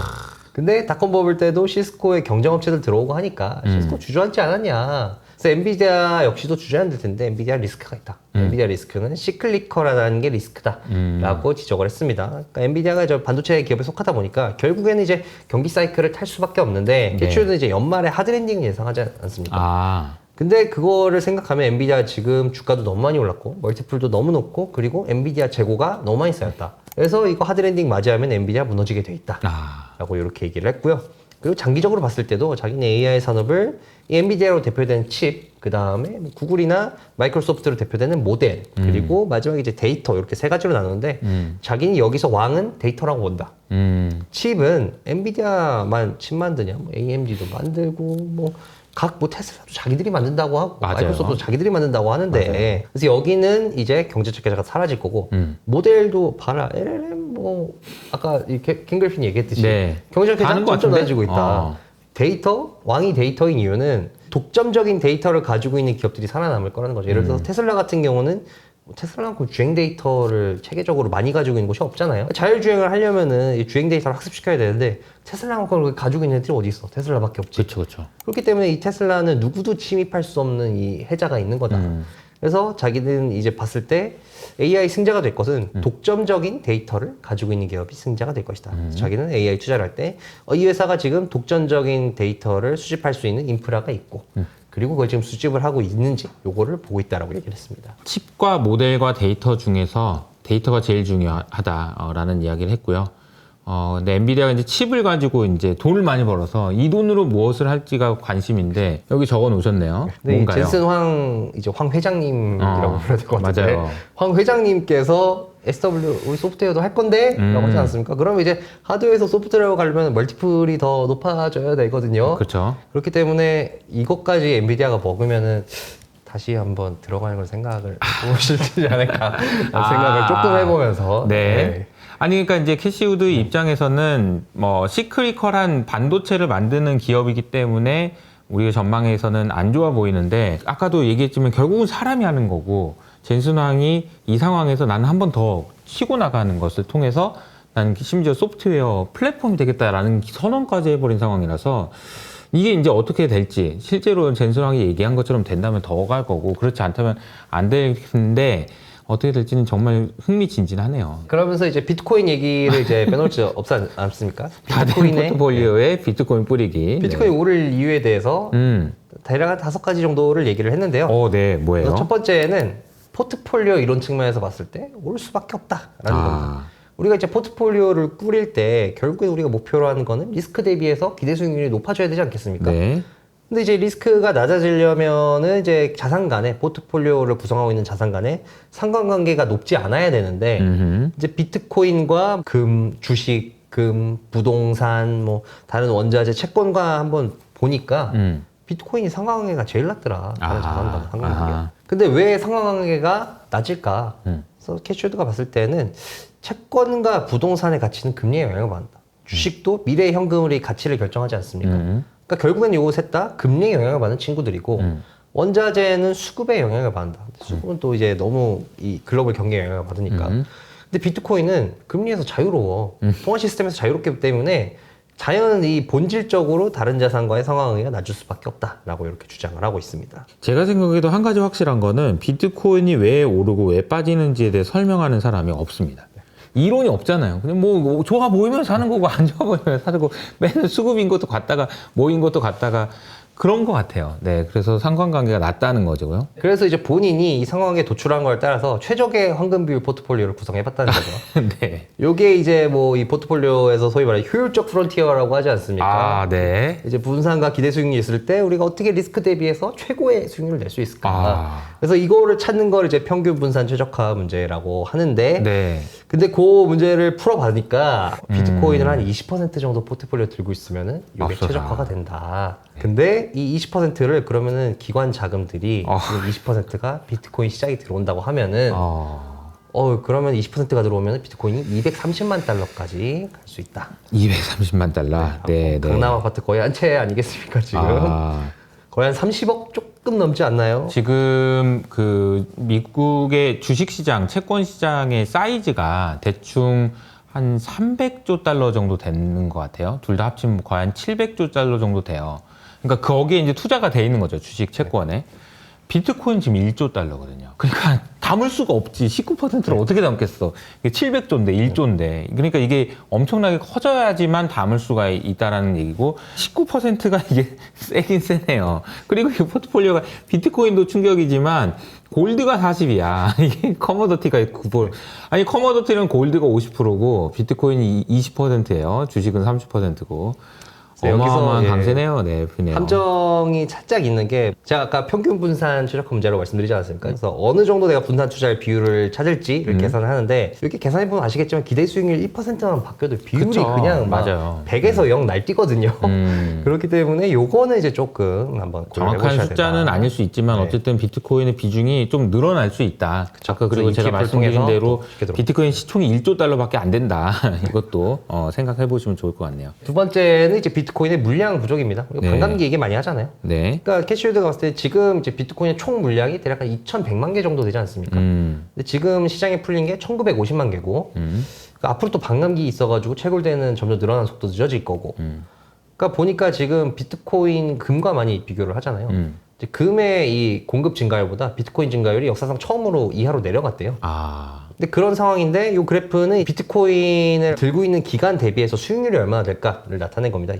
근데 닷컴 버블 때도 시스코의 경쟁업체들 들어오고 하니까 시스코 주저앉지 않았냐. 그래서 엔비디아 역시도 주저앉을 텐데 엔비디아 리스크가 있다. 엔비디아 리스크는 시클리컬하다는 게 리스크다라고 지적을 했습니다. 그러니까 엔비디아가 저 반도체 기업에 속하다 보니까 결국에는 이제 경기 사이클을 탈 수밖에 없는데 캐치우드는 이제 연말에 하드랜딩을 예상하지 않습니까? 아, 근데 그거를 생각하면 엔비디아 지금 주가도 너무 많이 올랐고 멀티플도 너무 높고 그리고 엔비디아 재고가 너무 많이 쌓였다. 그래서 이거 하드랜딩 맞이하면 엔비디아 무너지게 돼 있다. 라고 이렇게 얘기를 했고요. 그리고 장기적으로 봤을 때도 자기네 AI 산업을 이 엔비디아로 대표되는 칩, 그 다음에 구글이나 마이크로소프트로 대표되는 모델, 그리고 마지막에 이제 데이터 이렇게 세 가지로 나누는데 자기는 여기서 왕은 데이터라고 본다. 칩은 엔비디아만 칩 만드냐, 뭐 AMD도 만들고 뭐 테슬라도 자기들이 만든다고 하고 맞아요. 마이크로소프트도 자기들이 만든다고 하는데 맞아요. 그래서 여기는 이제 경제적 격차가 사라질 거고 모델도 봐라 LLM 뭐 아까 캥글핀이 얘기했듯이 네. 경제적 격차가 가는 것 점점 같은데? 나아지고 있다. 데이터 왕이 데이터인 이유는 독점적인 데이터를 가지고 있는 기업들이 살아남을 거라는 거죠. 예를 들어서 테슬라 같은 경우는 테슬라만큼 주행 데이터를 체계적으로 많이 가지고 있는 곳이 없잖아요. 자율주행을 하려면은 이 주행 데이터를 학습시켜야 되는데 테슬라만큼 가지고 있는 애들이 어디 있어? 테슬라밖에 없지. 그렇죠. 그렇기 때문에 이 테슬라는 누구도 침입할 수 없는 이 해자가 있는 거다. 그래서 자기는 이제 봤을 때 AI 승자가 될 것은 독점적인 데이터를 가지고 있는 기업이 승자가 될 것이다. 그래서 자기는 AI 투자를 할 때 이 회사가 지금 독점적인 데이터를 수집할 수 있는 인프라가 있고 그리고 그걸 지금 수집을 하고 있는지 요거를 보고 있다라고 얘기를 했습니다. 칩과 모델과 데이터 중에서 데이터가 제일 중요하다라는 이야기를 했고요. 근데 엔비디아가 이제 칩을 가지고 이제 돈을 많이 벌어서 이 돈으로 무엇을 할지가 관심인데 여기 적어 놓으셨네요. 네, 뭔가요? 젠슨 황 회장님이라고 불러야 될 것 같은데 맞아요. 황 회장님께서 SW 우리 소프트웨어도 할 건데 라고 하지 않습니까? 그러면 이제 하드웨어에서 소프트웨어 가려면 멀티플이 더 높아져야 되거든요. 그렇죠. 그렇기 때문에 이것까지 엔비디아가 먹으면은 다시 한번 들어가는 걸 생각을 해보시지 않을까 생각을 조금 해보면서 네. 아니 그러니까 이제 캐시우드 입장에서는 뭐 시크리컬한 반도체를 만드는 기업이기 때문에 우리가 전망에서는 안 좋아 보이는데 아까도 얘기했지만 결국은 사람이 하는 거고 젠슨 황이 이 상황에서 나는 한 번 더 치고 나가는 것을 통해서 나는 심지어 소프트웨어 플랫폼이 되겠다라는 선언까지 해버린 상황이라서 이게 이제 어떻게 될지 실제로 젠슨 황이 얘기한 것처럼 된다면 더 갈 거고 그렇지 않다면 안 될 텐데 어떻게 될지는 정말 흥미진진하네요. 그러면서 이제 비트코인 얘기를 이제 빼놓을 수 없지 않습니까? 다른 포트폴리오에 비트코인 뿌리기. 비트코인 오를 이유에 대해서 대략 한 5가지 정도를 얘기를 했는데요. 네, 뭐예요? 첫 번째는 포트폴리오 이론 측면에서 봤을 때 올 수밖에 없다라는 겁니다. 우리가 이제 포트폴리오를 꾸릴 때 결국에 우리가 목표로 하는 거는 리스크 대비해서 기대 수익률이 높아져야 되지 않겠습니까? 네. 근데 이제 리스크가 낮아지려면은 이제 자산 간에 포트폴리오를 구성하고 있는 자산 간에 상관관계가 높지 않아야 되는데 이제 비트코인과 금, 주식, 금, 부동산, 뭐 다른 원자재, 채권과 한번 보니까 비트코인이 상관관계가 제일 낮더라. 다른 자산과는 상관관계. 근데 왜 상관관계가 낮을까? 그래서 캐시우드가 봤을 때는 채권과 부동산의 가치는 금리에 영향을 받는다. 주식도 미래 현금의 가치를 결정하지 않습니까? 그러니까 결국엔 요거 셋 다 금리에 영향을 받는 친구들이고 원자재는 수급에 영향을 받는다. 수급은 또 이제 너무 이 글로벌 경기에 영향을 받으니까. 근데 비트코인은 금리에서 자유로워. 통화 시스템에서 자유롭기 때문에 자연 이 본질적으로 다른 자산과의 상황관계가 낮을 수밖에 없다라고 이렇게 주장을 하고 있습니다. 제가 생각해도 한 가지 확실한 거는 비트코인이 왜 오르고 왜 빠지는지에 대해 설명하는 사람이 없습니다. 이론이 없잖아요. 그냥 뭐 좋아 보이면 사는 거고 안 좋아 보이면 사는 거고 맨날 수급인 것도 같다가 모인 것도 같다가 그런 것 같아요. 네, 그래서 상관관계가 낮다는 거죠. 그래서 이제 본인이 이 상황에 도출한 걸 따라서 최적의 황금 비율 포트폴리오를 구성해봤다는 거죠. 네. 요게 이제 뭐 이 포트폴리오에서 소위 말해 효율적 프론티어라고 하지 않습니까? 네. 이제 분산과 기대 수익률이 있을 때 우리가 어떻게 리스크 대비해서 최고의 수익률을 낼 수 있을까? 그래서 이거를 찾는 걸 이제 평균 분산 최적화 문제라고 하는데, 네. 근데 그 문제를 풀어보니까 비트코인을 한 20% 정도 포트폴리오 들고 있으면은 이게 최적화가 된다. 근데 이 20%를 그러면은 기관 자금들이 지금 20%가 비트코인 시장에 들어온다고 하면은 그러면 20%가 들어오면 비트코인이 230만 달러까지 갈 수 있다. 230만 달러. 네. 강남 아파트 거의 한 채 아니겠습니까 지금? 거의 한 30억 조금 넘지 않나요? 지금 그 미국의 주식시장, 채권시장의 사이즈가 대충 한 300조 달러 정도 되는 것 같아요. 둘 다 합치면 거의 한 700조 달러 정도 돼요. 그러니까 거기에 이제 투자가 돼 있는 거죠. 주식 채권에. 비트코인 지금 1조 달러거든요. 그러니까 담을 수가 없지. 19%를 어떻게 담겠어. 이게 700조인데 1조인데. 그러니까 이게 엄청나게 커져야지만 담을 수가 있다라는 얘기고 19%가 이게 세긴 세네요. 그리고 이 포트폴리오가 비트코인도 충격이지만 골드가 40이야. 이게 커머더티가 9%. 아니 커머더티는 골드가 50%고 비트코인이 20%예요. 주식은 30%고. 어마어마한 여기서 강세네요. 네, 그네요. 함정이 살짝 있는 게 제가 아까 평균 분산 추적 문제라고 말씀드리지 않았습니까? 그래서 어느 정도 내가 분산 투자할 비율을 찾을지를 계산을 하는데 이렇게 계산해 보면 아시겠지만 기대 수익률 1%만 바뀌어도 비율이 그쵸. 그냥 막 맞아요. 100에서 0 날뛰거든요. 그렇기 때문에 요거는 이제 조금 한번 정확한 숫자는 된다. 아닐 수 있지만 네. 어쨌든 비트코인의 비중이 좀 늘어날 수 있다. 아까 그리고 그래서 제가 ETF를 말씀드린 통해서 대로 또 쉽게 들어오고. 비트코인 시총이 1조 달러밖에 안 된다. 이것도 생각해 보시면 좋을 것 같네요. 두 번째는 이제 비트코인의 물량 부족입니다. 네. 반감기 얘기 많이 하잖아요. 네. 그러니까 캐시홀드가 봤을 때 지금 이제 비트코인의 총 물량이 대략 한 2,100만 개 정도 되지 않습니까? 근데 지금 시장에 풀린 게 1,950만 개고 그러니까 앞으로 또 반감기 있어가지고 채굴되는 점점 늘어나는 속도 늦어질 거고 그러니까 보니까 지금 비트코인 금과 많이 비교를 하잖아요. 이제 금의 이 공급 증가율보다 비트코인 증가율이 역사상 처음으로 이하로 내려갔대요. 아, 근데 그런 상황인데 이 그래프는 비트코인을 들고 있는 기간 대비해서 수익률이 얼마나 될까를 나타낸 겁니다.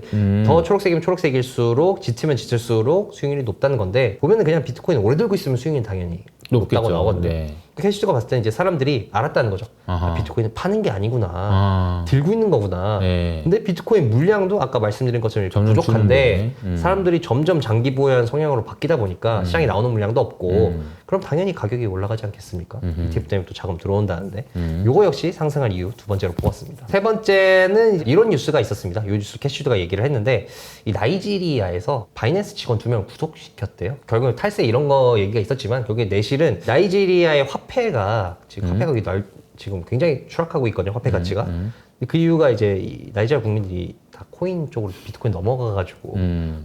더 초록색이면 초록색일수록 짙으면 짙을수록 수익률이 높다는 건데 보면은 그냥 비트코인 오래 들고 있으면 수익률이 당연히 높다고 높겠죠. 나오거든요. 네. 캐시주가 봤을 때는 이제 사람들이 알았다는 거죠. 아하. 아, 비트코인은 파는 게 아니구나. 아. 들고 있는 거구나. 네. 근데 비트코인 물량도 아까 말씀드린 것처럼 이렇게 점점 부족한데 주는데. 사람들이 점점 장기 보유한 성향으로 바뀌다 보니까 시장에 나오는 물량도 없고 그럼 당연히 가격이 올라가지 않겠습니까? ETF 때문에 또 자금 들어온다는데 요거 역시 상승할 이유 두 번째로 뽑았습니다. 세 번째는 이런 뉴스가 있었습니다. 요 뉴스 캐시주가 얘기를 했는데 이 나이지리아에서 바이낸스 직원 2명을 구속시켰대요. 결국 탈세 이런 거 얘기가 있었지만 여기 내실은 나이지리아의 화폐가 지금 화폐가 지금 굉장히 추락하고 있거든요. 화폐 가치가. 근데 그 이유가 이제 이 나이지리아 국민들이 다 코인 쪽으로 비트코인 넘어가가지고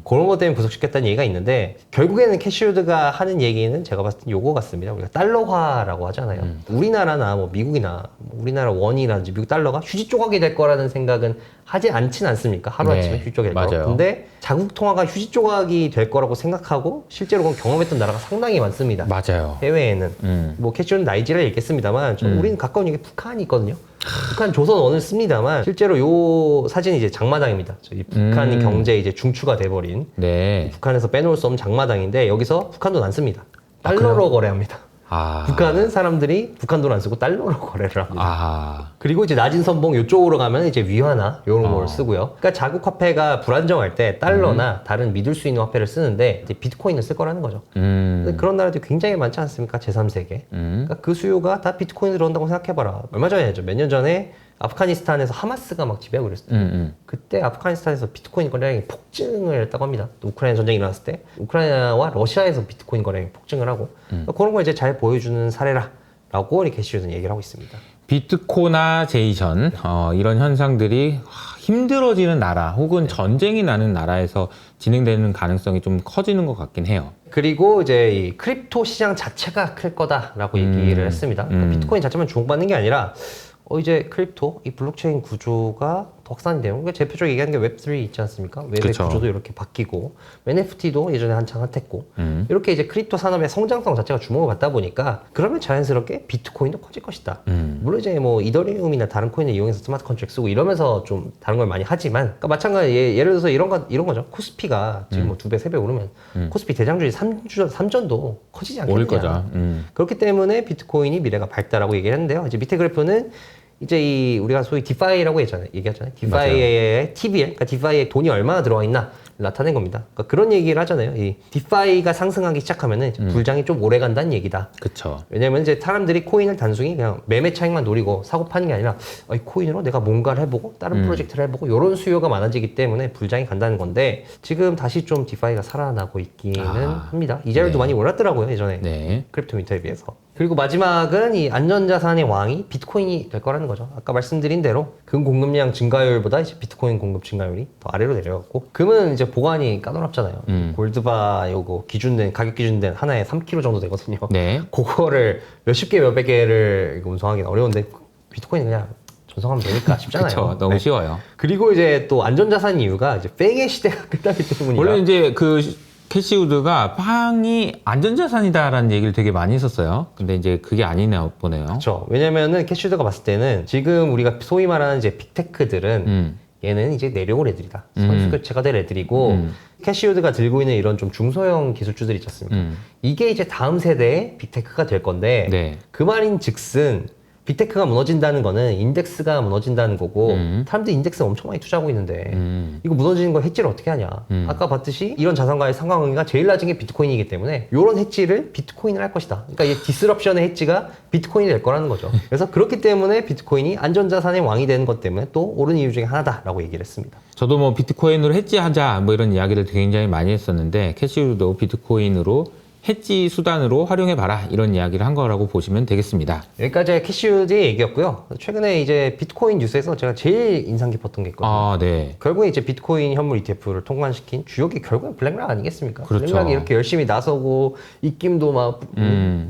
그런 것 때문에 구속시켰다는 얘기가 있는데 결국에는 캐시우드가 하는 얘기는 제가 봤을 때 요거 같습니다. 우리가 달러화라고 하잖아요. 우리나라나 뭐 미국이나 뭐 우리나라 원이라든지 미국 달러가 휴지 조각이 될 거라는 생각은 하지 않진 않습니까? 하루아침에 네, 휴지 조각이 될 맞아요. 거라고. 근데 자국 통화가 휴지 조각이 될 거라고 생각하고 실제로 그건 경험했던 나라가 상당히 많습니다. 맞아요. 해외에는 뭐 캐시우드는 나이지리아 읽겠습니다만 우리는 가까운 얘기 북한이 있거든요. 북한 조선원을 씁니다만 실제로 요 사진이 이제 장마당입니다. 저희 북한이 경제 이제 중추가 돼버린 네. 북한에서 빼놓을 수 없는 장마당인데 여기서 북한 돈 안 씁니다. 달러로 거래합니다. 아. 북한은 사람들이 북한 돈 안 쓰고 달러로 거래를 합니다. 아. 그리고 이제 낮은 선봉 이쪽으로 가면 이제 위화나 이런 걸 쓰고요. 그러니까 자국 화폐가 불안정할 때 달러나 다른 믿을 수 있는 화폐를 쓰는데 이제 비트코인을 쓸 거라는 거죠. 근데 그런 나라들이 굉장히 많지 않습니까? 제3세계. 그러니까 그 수요가 다 비트코인으로 들어온다고 생각해봐라. 얼마 전이죠. 몇 년 전에 아프가니스탄에서 하마스가 막 지배하고 그랬어요. 그때 아프가니스탄에서 비트코인 거래량이 폭증을 했다고 합니다. 또 우크라이나 전쟁이 일어났을 때 우크라이나와 러시아에서 비트코인 거래량이 폭증을 하고 그러니까 그런 걸 이제 잘 보여주는 사례라라고 이렇게 캐시주는 얘기를 하고 있습니다. 비트코나제이션 이런 현상들이 힘들어지는 나라 혹은 전쟁이 나는 나라에서 진행되는 가능성이 좀 커지는 것 같긴 해요. 그리고 이제 이 크립토 시장 자체가 클 거다라고 얘기를 했습니다. 그러니까 비트코인 자체만 주목받는 게 아니라 이제 크립토, 이 블록체인 구조가 더 확산이 되고, 그러니까 대표적으로 얘기하는 게 웹3 있지 않습니까? 웹의 그쵸. 구조도 이렇게 바뀌고, NFT도 예전에 한창 핫했고, 이렇게 이제 크립토 산업의 성장성 자체가 주목을 받다 보니까, 그러면 자연스럽게 비트코인도 커질 것이다. 물론 이제 뭐 이더리움이나 다른 코인을 이용해서 스마트 컨트랙트 쓰고 이러면서 좀 다른 걸 많이 하지만, 그러니까 마찬가지 예를 들어서 이런 거죠. 코스피가 지금 뭐 2배, 3배 오르면, 코스피 대장주의 3전도 커지지 않겠냐. 오를 거죠. 그렇기 때문에 비트코인이 미래가 밝다라고 얘기를 했는데요. 이제 밑에 그래프는 이제 우리가 소위 디파이라고 얘기하잖아요. 디파이의 TVL, 그러니까 디파이에 돈이 얼마나 들어와 있나 나타낸 겁니다. 그러니까 그런 얘기를 하잖아요. 이 디파이가 상승하기 시작하면은 이제 불장이 좀 오래 간다는 얘기다. 그쵸. 왜냐면 이제 사람들이 코인을 단순히 그냥 매매 차익만 노리고 사고 파는 게 아니라 이 코인으로 내가 뭔가를 해보고 다른 프로젝트를 해보고 이런 수요가 많아지기 때문에 불장이 간다는 건데 지금 다시 좀 디파이가 살아나고 있기는 합니다. 이자율도 많이 올랐더라고요, 예전에. 네. 크립토 미터에 비해서. 그리고 마지막은 이 안전자산의 왕이 비트코인이 될 거라는 거죠. 아까 말씀드린 대로 금 공급량 증가율보다 이제 비트코인 공급 증가율이 더 아래로 내려갔고, 금은 이제 보관이 까다롭잖아요. 골드바 요거 가격 기준된 하나에 3kg 정도 되거든요. 네. 그거를 몇십 개, 몇백 개를 운송하기는 어려운데 비트코인은 그냥 전송하면 되니까 쉽잖아요. 그렇죠. 너무 네. 쉬워요. 그리고 이제 또 안전자산 이유가 이제 뺑의 시대가 끝나기 때문이다. 원래 이제 그 캐시우드가 빵이 안전자산이다라는 얘기를 되게 많이 했었어요. 근데 이제 그게 아니나 보네요. 그렇죠. 왜냐면은 캐시우드가 봤을 때는 지금 우리가 소위 말하는 이제 빅테크들은 얘는 이제 내려올 애들이다. 선수 교체가 될 애들이고 캐시우드가 들고 있는 이런 좀 중소형 기술주들 있지 않습니까? 이게 이제 다음 세대의 빅테크가 될 건데 네. 그 말인 즉슨 빅테크가 무너진다는 거는 인덱스가 무너진다는 거고 사람들이 인덱스 엄청 많이 투자하고 있는데 이거 무너지는 거 해지를 어떻게 하냐. 아까 봤듯이 이런 자산과의 상관관계가 제일 낮은 게 비트코인이기 때문에 이런 해지를 비트코인을 할 것이다. 그러니까 이 디스럽션의 해지가 비트코인이 될 거라는 거죠. 그래서 그렇기 때문에 비트코인이 안전자산의 왕이 되는 것 때문에 또 오른 이유 중에 하나다라고 얘기를 했습니다. 저도 뭐 비트코인으로 해지하자 뭐 이런 이야기를 굉장히 많이 했었는데 캐시우드도 비트코인으로 해지 수단으로 활용해봐라 이런 이야기를 한 거라고 보시면 되겠습니다. 여기까지 캐시우드의 얘기였고요. 최근에 이제 비트코인 뉴스에서 제가 제일 인상 깊었던 게 있거든요. 아, 네. 결국에 이제 비트코인 현물 ETF를 통관시킨 주역이 결국엔 블랙락 아니겠습니까? 그렇죠. 블랙락이 이렇게 열심히 나서고 입김도 막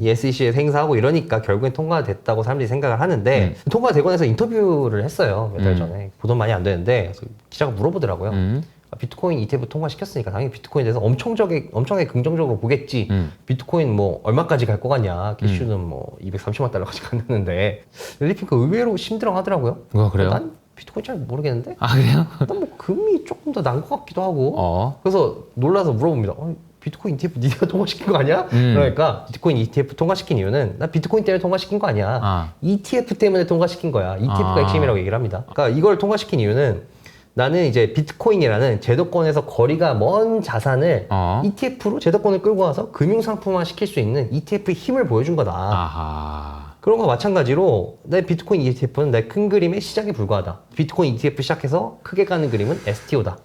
SEC에 행사하고 이러니까 결국엔 통과가 됐다고 사람들이 생각을 하는데 통과되고 나서 인터뷰를 했어요. 몇 달 전에. 보돈 많이 안 되는데 그래서 기자가 물어보더라고요. 비트코인 ETF 통과시켰으니까 당연히 비트코인에 대해서 엄청나게 긍정적으로 보겠지. 비트코인 뭐 얼마까지 갈 거 같냐. 캐시우는 뭐 230만 달러까지 간다는데 렐리핑크 의외로 힘들어 하더라고요. 그래요? 난 비트코인 잘 모르겠는데 아, 그래요? 난 뭐 금이 조금 더 난 것 같기도 하고 그래서 놀라서 물어봅니다. 비트코인 ETF 네가 통과시킨 거 아니야? 그러니까 비트코인 ETF 통과시킨 이유는 나 비트코인 때문에 통과시킨 거 아니야. ETF 때문에 통과시킨 거야. ETF가 핵심이라고 얘기를 합니다. 그러니까 이걸 통과시킨 이유는 나는 이제 비트코인이라는 제도권에서 거리가 먼 자산을 ETF로 제도권을 끌고 와서 금융상품화 시킬 수 있는 ETF의 힘을 보여준 거다. 아하. 그런 거 마찬가지로 내 비트코인 ETF는 내 큰 그림의 시작에 불과하다. 비트코인 ETF 시작해서 크게 가는 그림은 STO다.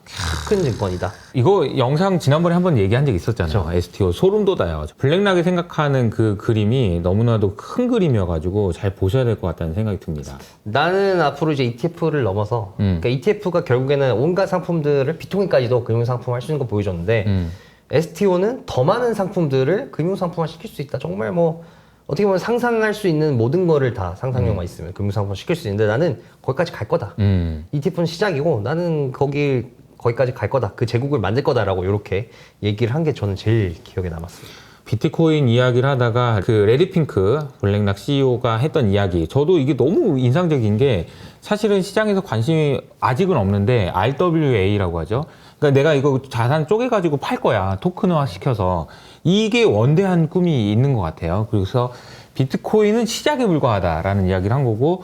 큰 증권이다. 이거 영상 지난번에 한번 얘기한 적 있었잖아요. 그렇죠. STO 소름 돋아요. 블랙락이 생각하는 그 그림이 너무나도 큰 그림이어가지고 잘 보셔야 될 것 같다는 생각이 듭니다. 나는 앞으로 이제 ETF를 넘어서 그러니까 ETF가 결국에는 온갖 상품들을 비트코인까지도 금융상품 할 수 있는 거 보여줬는데 STO는 더 많은 상품들을 금융상품화 시킬 수 있다. 정말 뭐 어떻게 보면 상상할 수 있는 모든 거를 다 상상력만 있으면 금융상품 시킬 수 있는데 나는 거기까지 갈 거다. ETF는 시작이고 나는 거기까지 갈 거다. 그 제국을 만들 거다라고 이렇게 얘기를 한 게 저는 제일 기억에 남았습니다. 비트코인 이야기를 하다가 그 레리핑크 블랙락 CEO가 했던 이야기 저도 이게 너무 인상적인 게 사실은 시장에서 관심이 아직은 없는데 RWA라고 하죠. 그러니까 내가 이거 자산 쪼개가지고 팔 거야. 토큰화 시켜서. 이게 원대한 꿈이 있는 것 같아요. 그래서 비트코인은 시작에 불과하다라는 이야기를 한 거고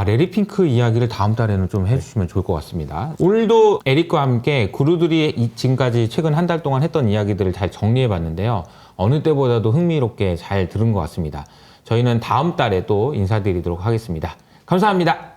레리핑크 이야기를 다음 달에는 좀 해주시면 좋을 것 같습니다. 오늘도 에릭과 함께 구루들이 지금까지 최근 한 달 동안 했던 이야기들을 잘 정리해 봤는데요. 어느 때보다도 흥미롭게 잘 들은 것 같습니다. 저희는 다음 달에 또 인사드리도록 하겠습니다. 감사합니다.